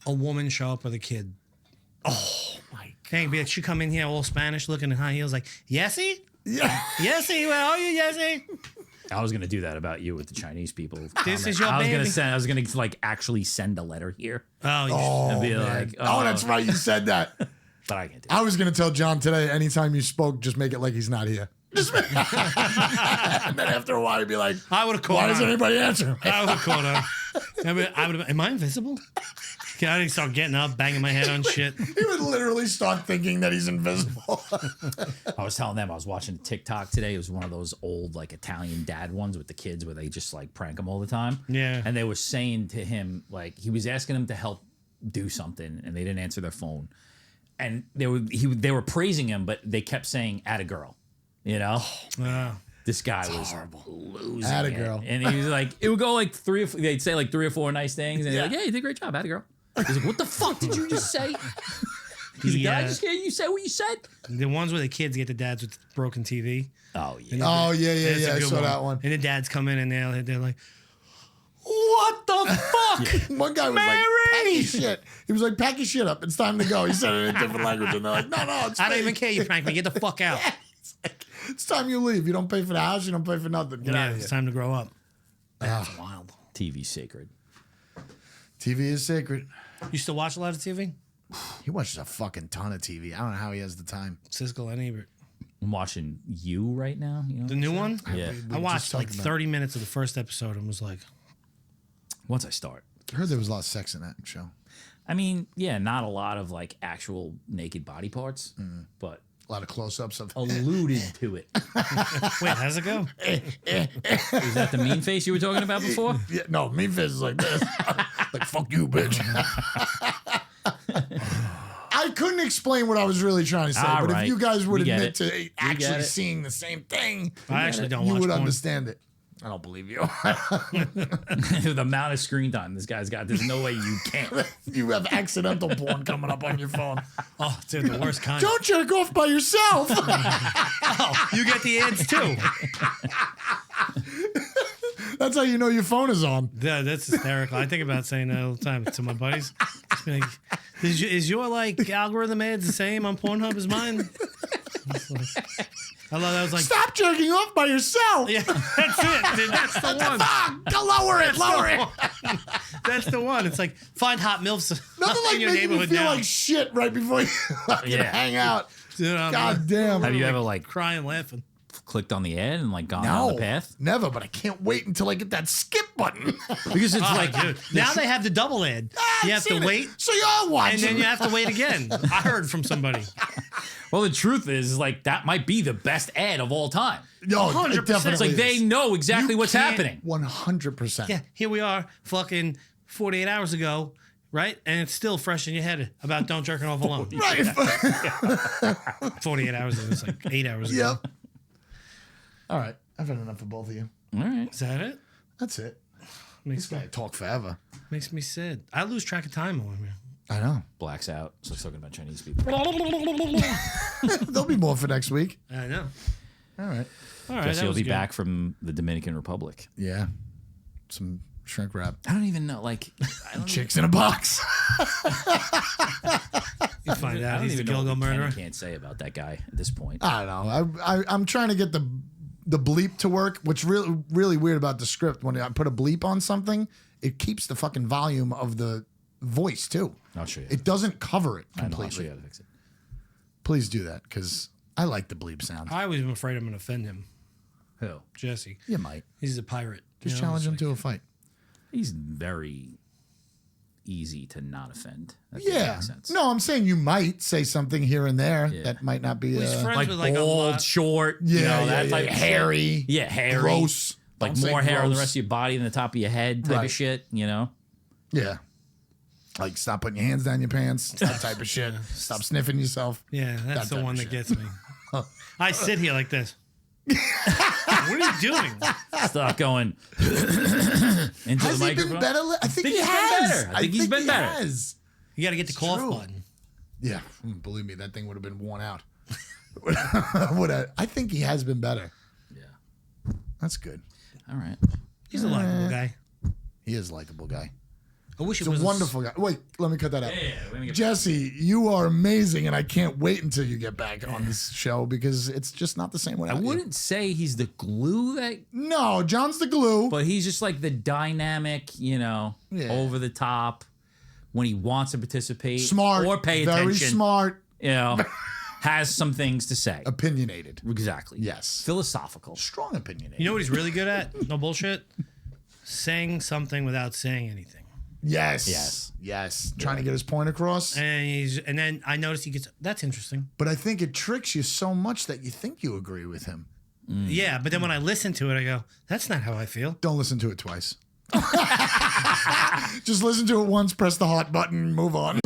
a woman show up with a kid. Oh my Thing be like, she come in here all Spanish, looking in high heels, like Yesy, Yeah. Yesy, where are you, Yesy? I was gonna do that about you with the Chinese people. This is your I was baby. I was gonna like actually send a letter here. Oh, you Oh, be man. like, Oh, that's right. You said that. But I can't do I was gonna tell John today. Anytime you spoke, just make it like he's not here. Just make- and then after a while, he'd be like, I would have called. "Why her. doesn't anybody answer?" I would have called her. I would have. Am I invisible? I didn't start getting up, banging my head on shit. He would literally start thinking that he's invisible. I was telling them I was watching TikTok today. It was one of those old like Italian dad ones with the kids where they just like prank them all the time. Yeah. And they were saying to him, like, he was asking them to help do something and they didn't answer their phone. And they were praising him, but they kept saying, "Atta girl," Wow. This guy was losing Atta it. girl. And he was like, it would go like they'd say like 3 or 4 nice things. And they're like, "Yeah, you did a great job, atta girl." He's like, "What the fuck did you just say?" He's like, "Did I just hear you say what you said?" The ones where the kids get the dads with broken TV. Oh, yeah. Oh yeah, That's a I good saw that one. And the dads come in and they're like, "What the fuck?" One guy was Mary! like, "Pack your shit." He was like, "Pack your shit up. It's time to go." He said it in a different language, and they're like, "No, it's I don't fake. even care. You prank me. Get the fuck out. It's time you leave. You don't pay for the house. You don't pay for nothing. Get out Yeah, of it's here." time to grow up. That's wild. TV sacred. TV is sacred. You still watch a lot of TV? He watches a fucking ton of TV. I don't know how he has the time. Siskel and Ebert. I'm watching You right now. You know The new one? Yeah. I watched like 30 minutes of the first episode and was like, Once I start. I heard there was a lot of sex in that show. I mean, yeah, not a lot of like actual naked body parts, but A lot of close-ups of. alluded to it. wait, how's it go? Is that the mean face you were talking about before? Yeah, no, me face is like this. Like, fuck you, bitch. I couldn't explain what I was really trying to say, All but right. if you guys would We get admit it. to We actually get it. seeing the same thing, I actually don't you watch would porn. understand it. I don't believe you. The amount of screen time this guy's got, there's no way you can't. You have accidental porn coming up on your phone. Oh, dude, the worst kind. Don't jerk off by yourself. You get the ads too. That's how you know your phone is on. Yeah, that's hysterical. I think about saying that all the time to my buddies. Just be like, is your like algorithm ads the same on Pornhub as mine? It's like, I love that. I was like, Stop jerking off by yourself. yeah, that's it. Dude, that's the one. Go lower it, lower it. That's the one. It's like find hot milfs Nothing like in your making you neighborhood feel now. like shit right before you fucking Yeah. hang out. Dude, I'm God damn. Have you ever like crying, laughing. clicked on the ad and like gone down No, the path? never, but I can't wait until I get that skip button. Because it's Oh, like, dude. Now they have the double ad. You have to Seen it. wait, So y'all watch and then you have to wait again. I heard from somebody. well, the truth is like that might be the best ad of all time. No, 100%. it definitely It's like they is. know exactly what's can't- happening. 100%. Yeah, here we are, fucking 48 hours ago, right? And it's still fresh in your head about don't jerking off alone. Right. 48 hours ago, it's like 8 hours ago. Yep. All right. I've had enough of both of you. All right. Is that it? That's it. Makes This guy talk forever. me sad. I lose track of time over here. I know. Blacks out. So he's talking about Chinese people. There'll be more for next week. I know. All right. All right, Jesse that will was be good. back from the Dominican Republic. Yeah. Some shrink wrap. I don't even know. Like, I don't, Chicks in a box. You find I out don't he's the even know Gilgo what we can murderer. and can't say about that guy at this point. I don't know. I'm trying to get the bleep to work. What's really weird about the script, when I put a bleep on something, it keeps the fucking volume of the voice too. I'll show you. It doesn't cover it I know, I'll show completely. you how to fix it. Please do that, because I like the bleep sound. I was afraid I'm going to offend him. Who? Jesse. You might. He's a pirate. Just You know, challenge it's him like- to a fight. He's very easy to not offend. That doesn't Yeah. make sense. No, I'm saying you might say something here and there Yeah. that might not be He's friends Like with like a bald, lot. short, yeah, you know, that type of shit. hairy, Yeah, hairy. gross. Like Don't say more hair on the gross. rest of your body than the top of your head type Right. of shit, you know? Yeah. Like, stop putting your hands down your pants, that type of shit. Stop sniffing yourself. Yeah, that's That the type one of that shit. gets me. I sit here like this. What are you doing? Stop going into Has the he microphone. been better? I think he he's been has. better. I think he's been better. has. You got to get the cough true. button. Yeah, believe me, that thing would have been worn out. I think he has been better. Yeah. That's good. All right. He's a likable guy. He is a likable guy. I wish He's it was a wonderful guy. Wait, let me cut that out. let me get Jesse, you are amazing, and I can't wait until you get back on this show because it's just not the same I without you. wouldn't say he's the glue that, No, John's the glue. but he's just like the dynamic, you know, Yeah. over the top when he wants to participate Smart. or pay very attention. smart. You know, has some things to say. Opinionated. Exactly. Yes. Philosophical. Strong opinionated. You know what he's really good at? No bullshit. Saying something without saying anything. Yes. Trying to get his point across. And then I noticed he gets, that's interesting. But I think it tricks you so much that you think you agree with him. Yeah, but then when I listen to it, I go, that's not how I feel. Don't listen to it twice. Just listen to it once, press the hot button, move on.